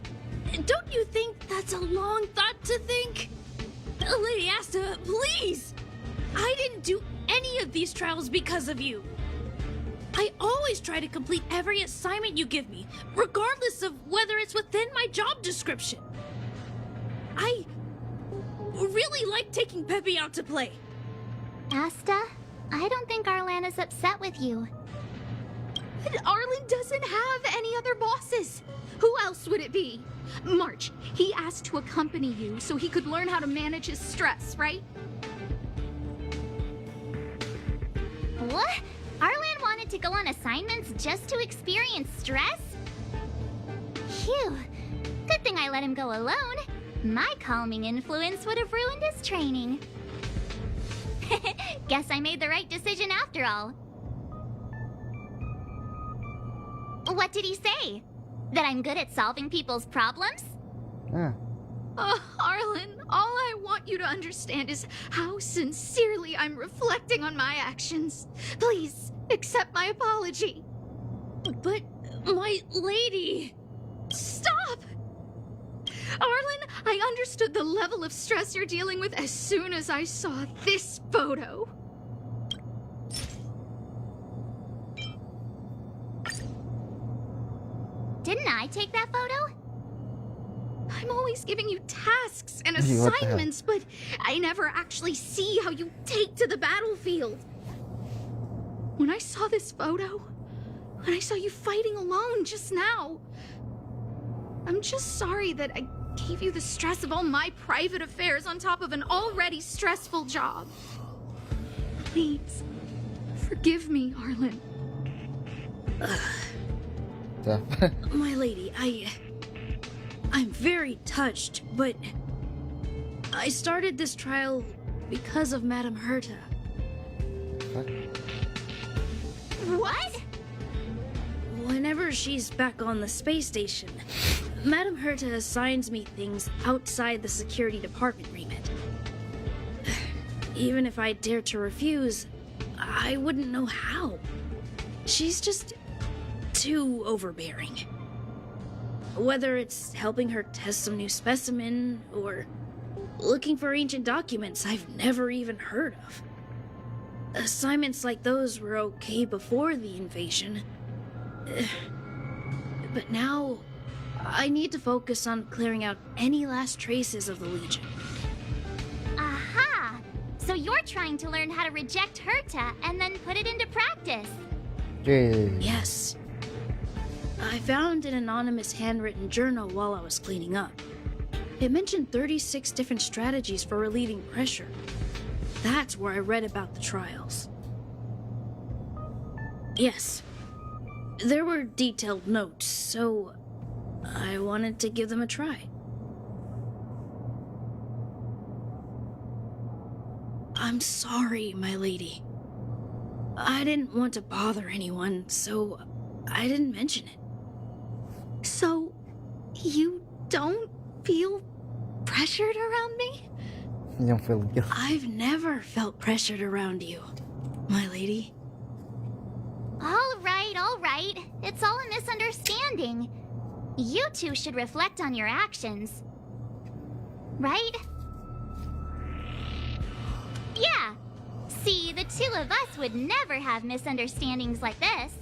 Don't you think that's a long thought to think? Lady Asta, please! I didn't do any of these trials because of you. I always try to complete every assignment you give me, regardless of whether it's within my job description. I really like taking Peppy out to play.
Asta, I don't think Arlan is upset with you.
But Arlen doesn't have any other bosses. Who else would it be? March, he asked to accompany you so he could learn how to manage his stress, right?
What? Arlan wanted to go on assignments just to experience stress? Phew. Good thing I let him go alone. My calming influence would have ruined his training. Guess I made the right decision after all. What did he say? That I'm good at solving people's problems?
Arlen, all I want you to understand is how sincerely I'm reflecting on my actions. Please, accept my apology.
But, my lady...
Stop! Arlen, I understood the level of stress you're dealing with as soon as I saw this photo.
Didn't I take that photo?
I'm always giving you tasks and
What the hell?
assignments, but I never actually see how you take to the battlefield. When I saw this photo, when I saw you fighting alone just now, I'm just sorry that I gave you the stress of all my private affairs on top of an already stressful job. Please, forgive me, Arlen.
My lady, I'm very touched, but I started this trial because of Madame Herta.
What?
Whenever she's back on the space station, Madame Herta assigns me things outside the security department remit. Even if I dared to refuse, I wouldn't know how. She's just too overbearing. Whether it's helping her test some new specimen, or looking for ancient documents I've never even heard of. Assignments like those were okay before the invasion. But now, I need to focus on clearing out any last traces of the Legion.
Aha! So you're trying to learn how to reject Herta and then put it into practice.
Yes. I found an anonymous handwritten journal while I was cleaning up. It mentioned 36 different strategies for relieving pressure. That's where I read about the trials. Yes. There were detailed notes, so I wanted to give them a try. I'm sorry, my lady. I didn't want to bother anyone, so I didn't mention it.
So, you don't feel pressured around me?
You don't feel guilty.
I've never felt pressured around you, my lady.
All right. It's all a misunderstanding. You two should reflect on your actions. Right? Yeah. See, the two of us would never have misunderstandings like this.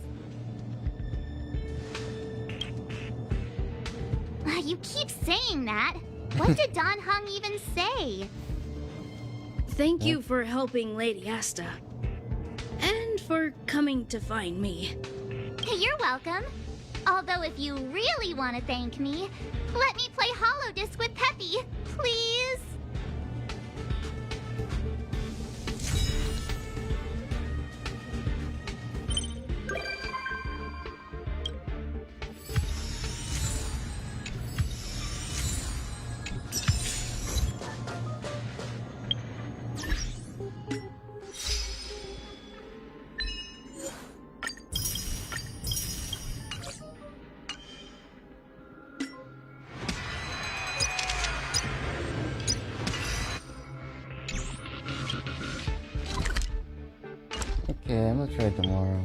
You keep saying that. What did Don Hung even say?
Thank you for helping Lady Asta. And for coming to find me.
You're welcome. Although if you really want to thank me, let me play Holodisc with Peppy, please.
Okay, I'm gonna try it tomorrow.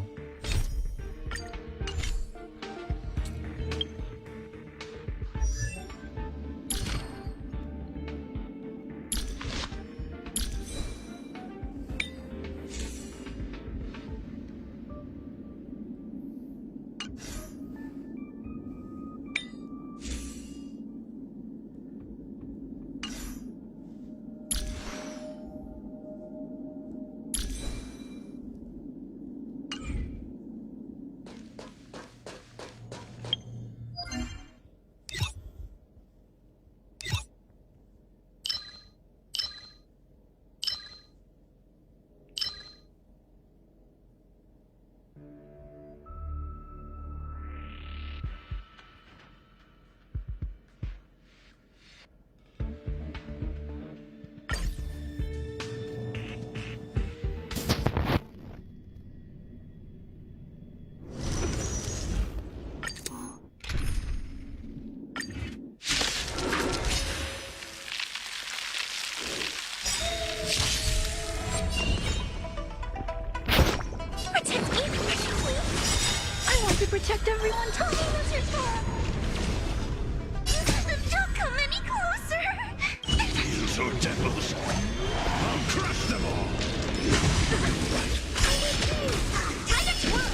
Don't come any closer!
So devils, I'll crush them all!
Time to twirl!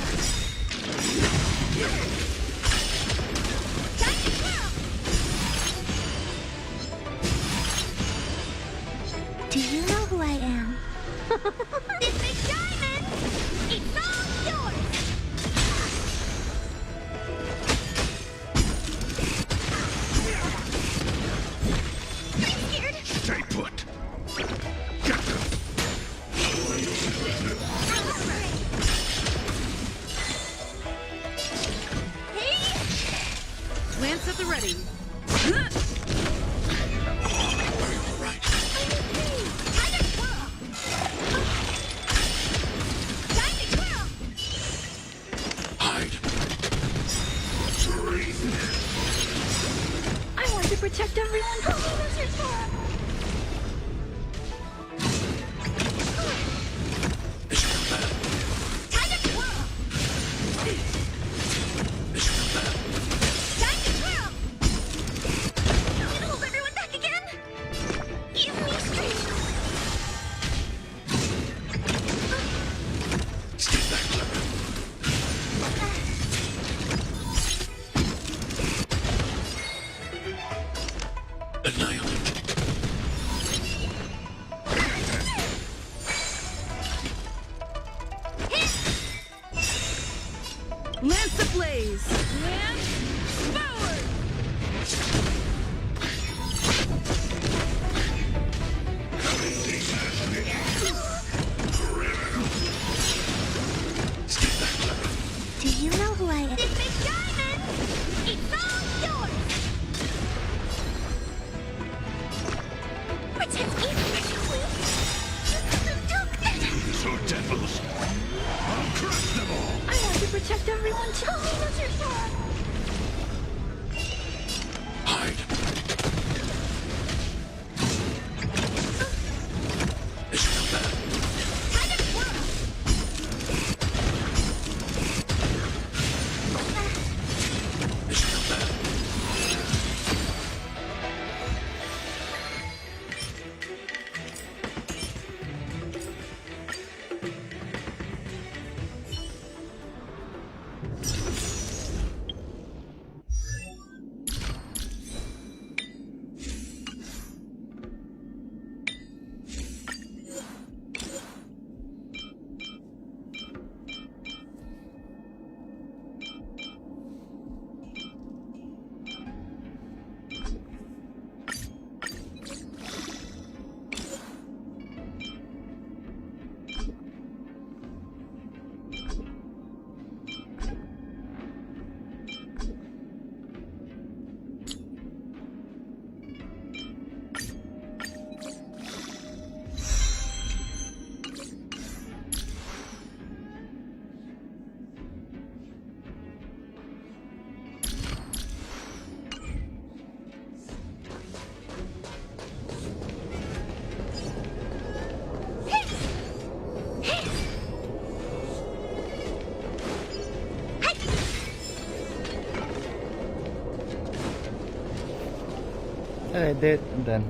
Time to twirl! Do you know who I am? This big diamond! It's all yours! I'm scared!
Stay put!
Lance at the ready.
I want to protect everyone. Time to twirl! Time to twirl! You gonna hold everyone back again? Give me strength!
Stay back, Clara. Annihilate.
Lance ablaze. Lance forward.
Do you know who I am? This big diamond! It's all yours! Protect me,
So devils, I'll crush them all!
I want to protect everyone too.
Hide.
I did, and then